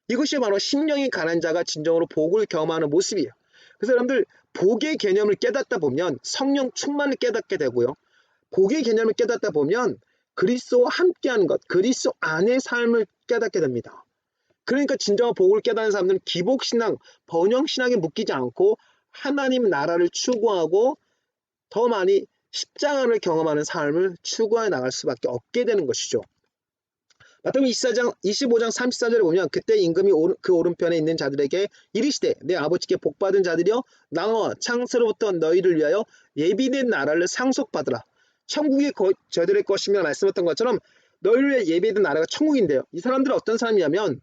이것이 바로 심령이 가난한 자가 진정으로 복을 경험하는 모습이에요. 그래서 여러분들 복의 개념을 깨닫다 보면 성령 충만을 깨닫게 되고요. 복의 개념을 깨닫다 보면 그리스도와 함께하는 것, 그리스도 안의 삶을 깨닫게 됩니다. 그러니까 진정한 복을 깨닫는 사람들은 기복신앙, 번영신앙에 묶이지 않고 하나님 나라를 추구하고 더 많이 십자가를 경험하는 삶을 추구해 나갈 수밖에 없게 되는 것이죠. 마태복음 25장 34절에 보면 그때 임금이 그 오른편에 있는 자들에게 이르시되 내 아버지께 복받은 자들이여 나와 창세로부터 너희를 위하여 예비된 나라를 상속받으라. 천국이 저들의 것이며 말씀했던 것처럼 너희를 위해 예비된 나라가 천국인데요. 이 사람들은 어떤 사람이냐면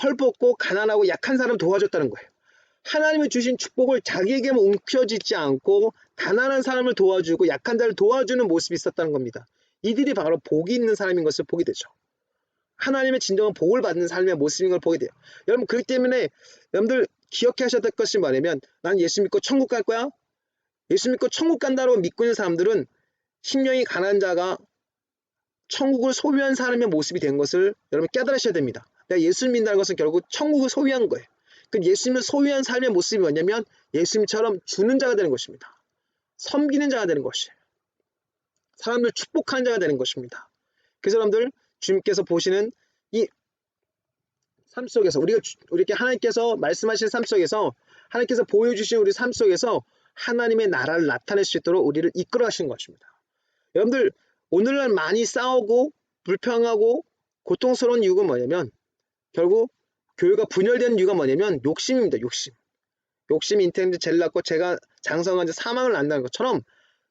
헐벗고 가난하고 약한 사람을 도와줬다는 거예요. 하나님이 주신 축복을 자기에게만 움켜쥐지 않고 가난한 사람을 도와주고 약한 자를 도와주는 모습이 있었다는 겁니다. 이들이 바로 복이 있는 사람인 것을 보게 되죠. 하나님의 진정한 복을 받는 삶의 모습인 걸 보게 돼요. 여러분 그렇기 때문에 여러분들 기억하셔야 될 것이 뭐냐면 난 예수 믿고 천국 갈 거야. 예수 믿고 천국 간다고 믿고 있는 사람들은 심령이 가난한 자가 천국을 소유한 사람의 모습이 된 것을 여러분 깨달으셔야 됩니다. 내가 예수 믿는다는 것은 결국 천국을 소유한 거예요. 그 예수님을 소유한 삶의 모습이 뭐냐면 예수님처럼 주는 자가 되는 것입니다. 섬기는 자가 되는 것이에요. 사람을 축복하는 자가 되는 것입니다. 그래서 여러분들 주님께서 보시는 이 삶 속에서 우리가 이렇게 하나님께서 말씀하신 삶 속에서 하나님께서 보여주신 우리 삶 속에서 하나님의 나라를 나타낼 수 있도록 우리를 이끌어 가신 것입니다. 여러분들 오늘날 많이 싸우고 불평하고 고통스러운 이유가 뭐냐면 결국 교회가 분열되는 이유가 뭐냐면 욕심입니다. 욕심이 인터넷에 제일 낮고 제가 장성한 자 사망을 낳는다는 것처럼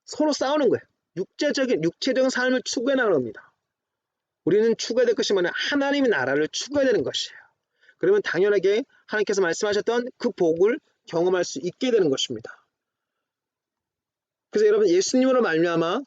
서로 싸우는 거예요. 육체적인 삶을 추구해 나가는 겁니다. 우리는 추구해야 될 것이 뭐냐 하나님의 나라를 추구해야 되는 것이에요. 그러면 당연하게 하나님께서 말씀하셨던 그 복을 경험할 수 있게 되는 것입니다. 그래서 여러분 예수님으로 말미암아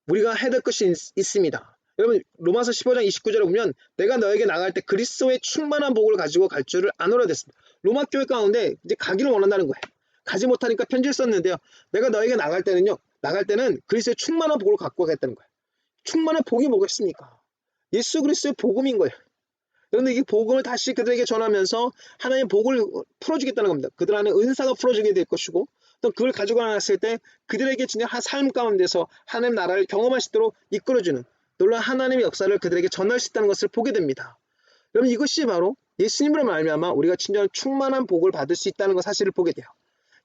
우리가 해야 될 것이 있습니다. 여러분 로마서 15장 29절에 보면 내가 너에게 나갈 때 그리스도의 충만한 복을 가지고 갈 줄을 아노라 됐습니다. 로마 교회 가운데 이제 가기를 원한다는 거예요. 가지 못하니까 편지를 썼는데요. 내가 너에게 나갈 때는 그리스도의 충만한 복을 갖고 가겠다는 거예요. 충만한 복이 뭐겠습니까? 예수 그리스도의 복음인 거예요. 그런데 이 복음을 다시 그들에게 전하면서 하나님의 복을 풀어주겠다는 겁니다. 그들 안에 은사가 풀어주게 될 것이고 또 그걸 가지고 나갔을 때 그들에게 진짜 삶 가운데서 하나님 나라를 경험할 수 있도록 이끌어주는 놀라운 하나님의 역사를 그들에게 전할 수 있다는 것을 보게 됩니다. 여러분 이것이 바로 예수님으로 말미암아 우리가 진정한 충만한 복을 받을 수 있다는 것 사실을 보게 돼요.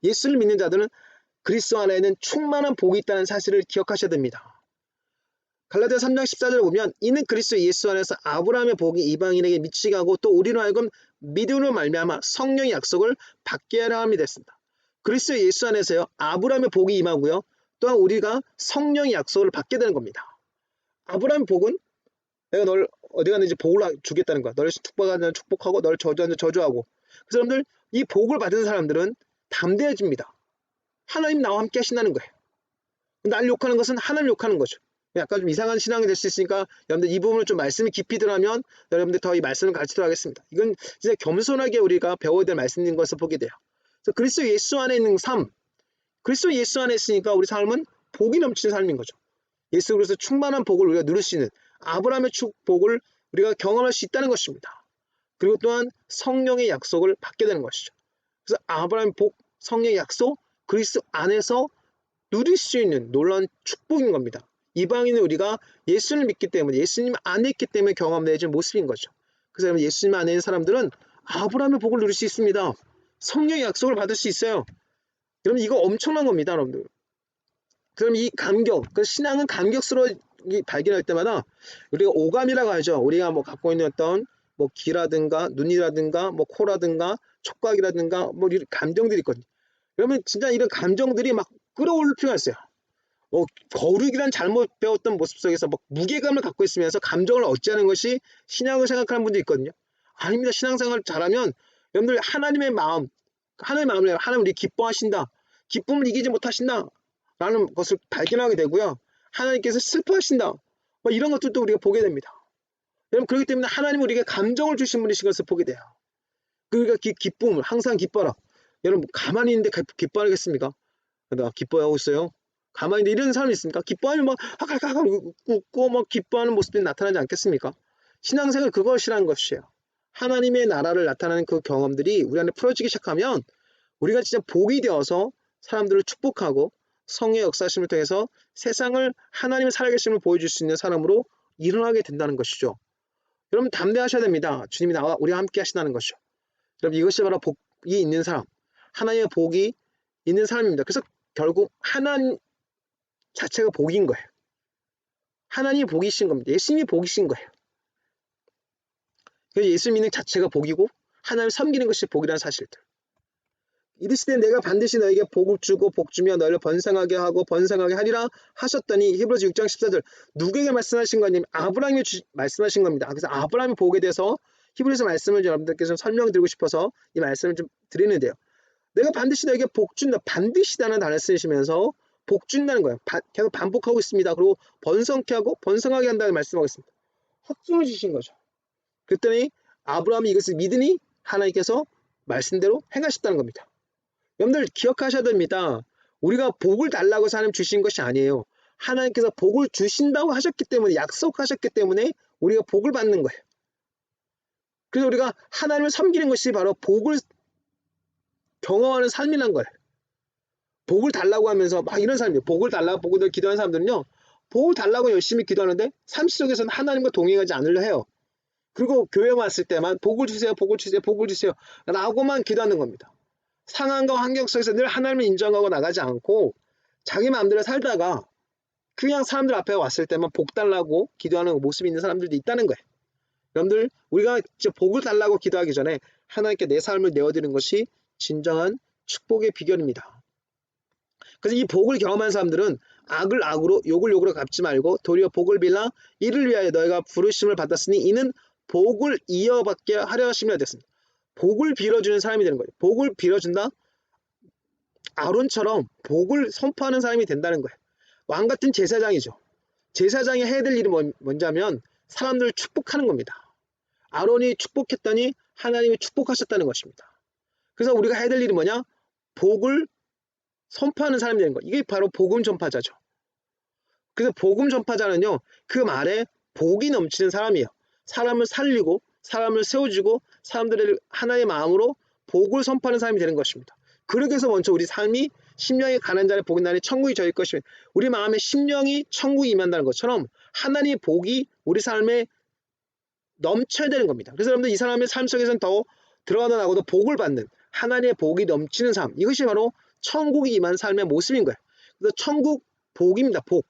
예수를 믿는 자들은 그리스도 안에는 충만한 복이 있다는 사실을 기억하셔야 됩니다. 갈라디아 3장 14절을 보면 이는 그리스도 예수 안에서 아브라함의 복이 이방인에게 미치게 하고 또 우리로 하여금 믿음으로 말미암아 성령의 약속을 받게 하려 함이 됐습니다. 그리스도 예수 안에서요 아브라함의 복이 임하고요 또한 우리가 성령의 약속을 받게 되는 겁니다. 아브라함의 복은 내가 널 어디 가는지 복을 주겠다는 거야. 너를 축복하는 축복하고 너를 저주하는 저주하고. 그 사람들 이 복을 받은 사람들은 담대해집니다. 하나님 나와 함께 하신다는 거예요. 날 욕하는 것은 하나님 욕하는 거죠. 약간 좀 이상한 신앙이 될 수 있으니까 여러분들 이 부분을 좀 말씀이 깊이 들어가면 여러분들 더 이 말씀을 가르치도록 하겠습니다. 이건 진짜 겸손하게 우리가 배워야 될 말씀인 것을 보게 돼요. 그래서 그리스도 예수 안에 있는 삶, 그리스도 예수 안에 있으니까 우리 삶은 복이 넘치는 삶인 거죠. 예수 그리스도 충만한 복을 우리가 누릴 수 있는 아브라함의 축복을 우리가 경험할 수 있다는 것입니다. 그리고 또한 성령의 약속을 받게 되는 것이죠. 그래서 아브라함의 복, 성령의 약속, 그리스도 안에서 누릴 수 있는 놀라운 축복인 겁니다. 이방인은 우리가 예수를 믿기 때문에 예수님 안에 있기 때문에 경험되어진 모습인 거죠. 그래서 예수님 안에 있는 사람들은 아브라함의 복을 누릴 수 있습니다. 성령의 약속을 받을 수 있어요. 여러분 이거 엄청난 겁니다. 여러분들. 그럼 이 감격, 그 신앙은 감격스러워 발견할 때마다 우리가 오감이라고 하죠. 우리가 뭐 갖고 있는 어떤 뭐 귀라든가 눈이라든가 뭐 코라든가 촉각이라든가 뭐 이런 감정들이 있거든요. 그러면 진짜 이런 감정들이 막 끌어올릴 필요가 있어요. 거룩이란 잘못 배웠던 모습 속에서 막 무게감을 갖고 있으면서 감정을 어찌하는 것이 신앙을 생각하는 분도 있거든요. 아닙니다. 신앙생활 잘하면 여러분들 하나님의 마음, 하나님의 마음을 하나님 우리 기뻐하신다. 기쁨을 이기지 못하신다. 라는 것을 발견하게 되고요. 하나님께서 슬퍼하신다. 뭐 이런 것들도 우리가 보게 됩니다. 여러분 그렇기 때문에 하나님은 우리에게 감정을 주신 분이신 것을 보게 돼요. 그러니까 기쁨을 항상 기뻐라. 여러분 가만히 있는데 기뻐하겠습니까? 나 기뻐하고 있어요. 가만히 있는데 이런 사람이 있습니까? 기뻐하면 막 웃고 막 기뻐하는 모습이 나타나지 않겠습니까? 신앙생활 그것이라는 것이에요. 하나님의 나라를 나타내는 그 경험들이 우리 안에 풀어지기 시작하면 우리가 진짜 복이 되어서 사람들을 축복하고 성의 역사심을 통해서 세상을 하나님의 살아계심을 보여줄 수 있는 사람으로 일어나게 된다는 것이죠. 여러분 담대하셔야 됩니다. 주님이 나와 우리와 함께 하신다는 것이죠. 여러분 이것이 바로 복이 있는 사람, 하나님의 복이 있는 사람입니다. 그래서 결국 하나님 자체가 복인 거예요. 하나님이 복이신 겁니다. 예수님이 복이신 거예요. 그래서 예수 믿는 자체가 복이고 하나님을 섬기는 것이 복이라는 사실들. 이르시되 내가 반드시 너에게 복을 주고 복 주며 너를 번성하게 하고 번성하게 하리라 하셨더니 히브리서 6장 14절 누구에게 말씀하신 거냐면 아브라함이 말씀하신 겁니다. 그래서 아브라함의 복에 대해서 히브리서 말씀을 여러분들께 좀 설명드리고 싶어서 이 말씀을 좀 드리는데요. 내가 반드시 너에게 복 준다. 반드시다는 단어를 쓰시면서 복 준다는 거예요. 계속 반복하고 있습니다. 그리고 번성케 하고 번성하게 한다는 말씀하고 있습니다. 확증을 주신 거죠. 그랬더니 아브라함이 이것을 믿으니 하나님께서 말씀대로 행하셨다는 겁니다. 여러분들 기억하셔야 됩니다. 우리가 복을 달라고 하나님 주신 것이 아니에요. 하나님께서 복을 주신다고 하셨기 때문에 약속하셨기 때문에 우리가 복을 받는 거예요. 그래서 우리가 하나님을 섬기는 것이 바로 복을 경험하는 삶이란 거예요. 복을 달라고 하면서 막 이런 사람들 복을 달라고 복을 기도하는 사람들은요. 복을 달라고 열심히 기도하는데 삶 속에서는 하나님과 동행하지 않으려 해요. 그리고 교회 왔을 때만 복을 주세요. 복을 주세요. 복을 주세요. 라고만 기도하는 겁니다. 상황과 환경 속에서 늘 하나님을 인정하고 나가지 않고 자기 마음대로 살다가 그냥 사람들 앞에 왔을 때만 복 달라고 기도하는 모습이 있는 사람들도 있다는 거예요. 여러분들 우리가 복을 달라고 기도하기 전에 하나님께 내 삶을 내어드리는 것이 진정한 축복의 비결입니다. 그래서 이 복을 경험한 사람들은 악을 악으로 욕을 욕으로 갚지 말고 도리어 복을 빌라 이를 위하여 너희가 부르심을 받았으니 이는 복을 이어받게 하려 하심이라 됐습니다. 복을 빌어주는 사람이 되는 거예요. 복을 빌어준다? 아론처럼 복을 선포하는 사람이 된다는 거예요. 왕 같은 제사장이죠. 제사장이 해야 될 일이 뭔지 하면 사람들을 축복하는 겁니다. 아론이 축복했더니 하나님이 축복하셨다는 것입니다. 그래서 우리가 해야 될 일이 뭐냐? 복을 선포하는 사람이 되는 거예요. 이게 바로 복음 전파자죠. 그래서 복음 전파자는요. 그 말에 복이 넘치는 사람이에요. 사람을 살리고 사람을 세워주고 사람들을 하나의 마음으로 복을 선포하는 사람이 되는 것입니다. 그러기 위해서 먼저 우리 삶이 심령이 가난한 자의 복이 나니 천국이 저희 것이며 우리 마음에 심령이 천국이 임한다는 것처럼 하나님의 복이 우리 삶에 넘쳐야 되는 겁니다. 그래서 여러분들 이 사람의 삶 속에서는 더 들어가다 나고도 복을 받는 하나님의 복이 넘치는 삶 이것이 바로 천국이 임한 삶의 모습인 거예요. 그래서 천국 복입니다. 복.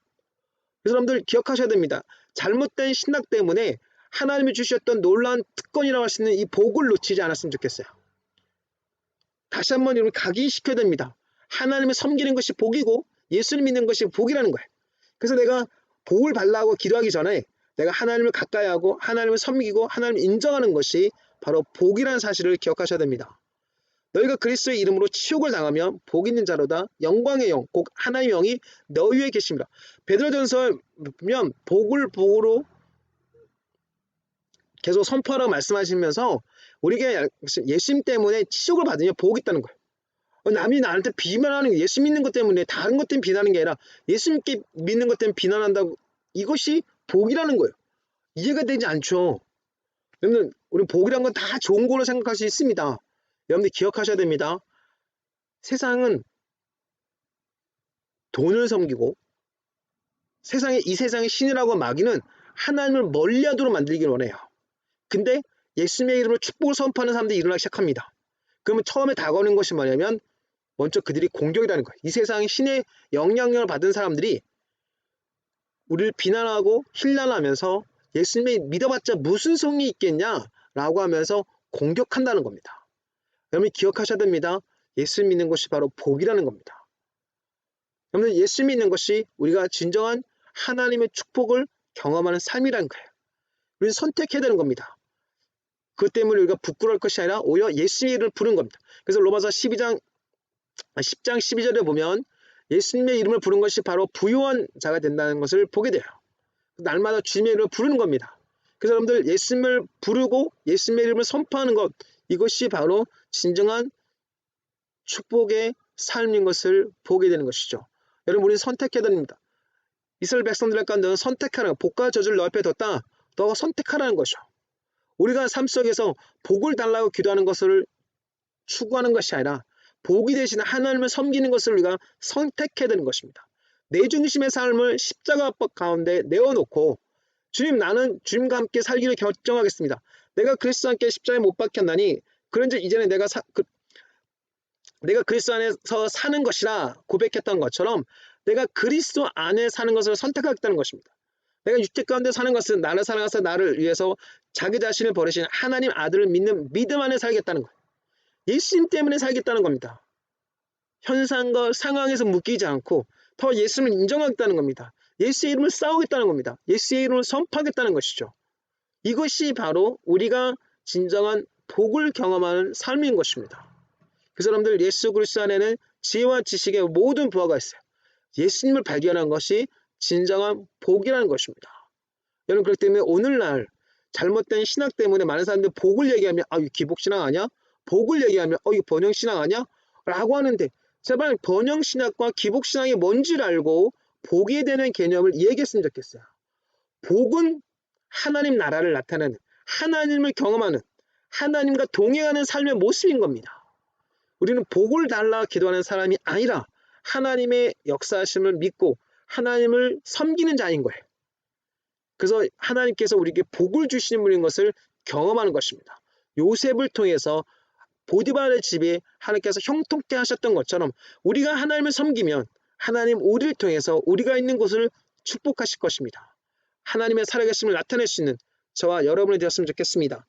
그래서 여러분들 기억하셔야 됩니다. 잘못된 신학 때문에 하나님이 주셨던 놀라운 특권이라고 할 수 있는 이 복을 놓치지 않았으면 좋겠어요. 다시 한번 여러분 각인시켜야 됩니다. 하나님을 섬기는 것이 복이고 예수를 믿는 것이 복이라는 거예요. 그래서 내가 복을 달라고 기도하기 전에 내가 하나님을 가까이 하고 하나님을 섬기고 하나님을 인정하는 것이 바로 복이라는 사실을 기억하셔야 됩니다. 너희가 그리스도의 이름으로 치욕을 당하면 복 있는 자로다. 영광의 영, 곧 하나님의 영이 너희 위에 계십니다. 베드로전서 보면 복을 복으로 계속 선포하라고 말씀하시면서 우리가 예수님 때문에 치욕을 받으면 복이 있다는 거예요. 남이 나한테 비난하는 게 예수 믿는 것 때문에 다른 것 때문에 비난하는 게 아니라 예수 믿는 것 때문에 비난한다고 이것이 복이라는 거예요. 이해가 되지 않죠. 여러분 우리 복이란 건 다 좋은 거로 생각할 수 있습니다. 여러분들 기억하셔야 됩니다. 세상은 돈을 섬기고 이 세상의 신이라고 마귀는 하나님을 멀리하도록 만들기를 원해요. 근데 예수님의 이름으로 축복을 선포하는 사람들이 일어나기 시작합니다. 그러면 처음에 다가오는 것이 뭐냐면 먼저 그들이 공격이라는 거예요. 이 세상의 신의 영향력을 받은 사람들이 우리를 비난하고 힐난하면서 예수님이 믿어봤자 무슨 소용이 있겠냐라고 하면서 공격한다는 겁니다. 여러분 기억하셔야 됩니다. 예수 믿는 것이 바로 복이라는 겁니다. 여러분 예수 믿는 것이 우리가 진정한 하나님의 축복을 경험하는 삶이라는 거예요. 우리는 선택해야 되는 겁니다. 그것 때문에 우리가 부끄러울 것이 아니라 오히려 예수의 이름을 부르는 겁니다. 그래서 로마서 10장 12절에 보면 예수님의 이름을 부르는 것이 바로 부요한 자가 된다는 것을 보게 돼요. 날마다 주님의 이름을 부르는 겁니다. 그래서 여러분들 예수님을 부르고 예수님의 이름을 선포하는 것 이것이 바로 진정한 축복의 삶인 것을 보게 되는 것이죠. 여러분 우리는 선택해야 됩니다. 이스라엘 백성들 가운데 선택하라. 복과 저주를 너 앞에 뒀다. 너가 선택하라는 것이죠. 우리가 삶 속에서 복을 달라고 기도하는 것을 추구하는 것이 아니라 복이 대신 하나님을 섬기는 것을 우리가 선택해야 되는 것입니다. 내 중심의 삶을 십자가 가운데 내어놓고 주님 나는 주님과 함께 살기를 결정하겠습니다. 내가 그리스도 함께 십자가에 못 박혔나니 그런즉 이제는 내가 그리스도 안에서 사는 것이라 고백했던 것처럼 내가 그리스도 안에 사는 것을 선택하겠다는 것입니다. 내가 육체 가운데 사는 것은 나를 사랑하사 나를 위해서 자기 자신을 버리신 하나님 아들을 믿는 믿음 안에 살겠다는 거예요. 예수님 때문에 살겠다는 겁니다. 현상과 상황에서 묶이지 않고 더 예수님을 인정하겠다는 겁니다. 예수의 이름을 싸우겠다는 겁니다. 예수의 이름을 선포하겠다는 것이죠. 이것이 바로 우리가 진정한 복을 경험하는 삶인 것입니다. 그래서 여러분들 예수 그리스도 안에는 지혜와 지식의 모든 부하가 있어요. 예수님을 발견한 것이 진정한 복이라는 것입니다. 여러분 그렇기 때문에 오늘날 잘못된 신학 때문에 많은 사람들이 복을 얘기하면 이거 기복신앙 아니야? 복을 얘기하면 이거 번영신앙 아니야? 라고 하는데 제발 번영신학과 기복신앙이 뭔지를 알고 복이 되는 개념을 이해했으면 좋겠어요. 복은 하나님 나라를 나타내는 하나님을 경험하는 하나님과 동행하는 삶의 모습인 겁니다. 우리는 복을 달라 기도하는 사람이 아니라 하나님의 역사하심을 믿고 하나님을 섬기는 자인 거예요. 그래서 하나님께서 우리에게 복을 주시는 분인 것을 경험하는 것입니다. 요셉을 통해서 보디발의 집에 하나님께서 형통케 하셨던 것처럼 우리가 하나님을 섬기면 하나님 우리를 통해서 우리가 있는 곳을 축복하실 것입니다. 하나님의 살아계심을 나타낼 수 있는 저와 여러분이 되었으면 좋겠습니다.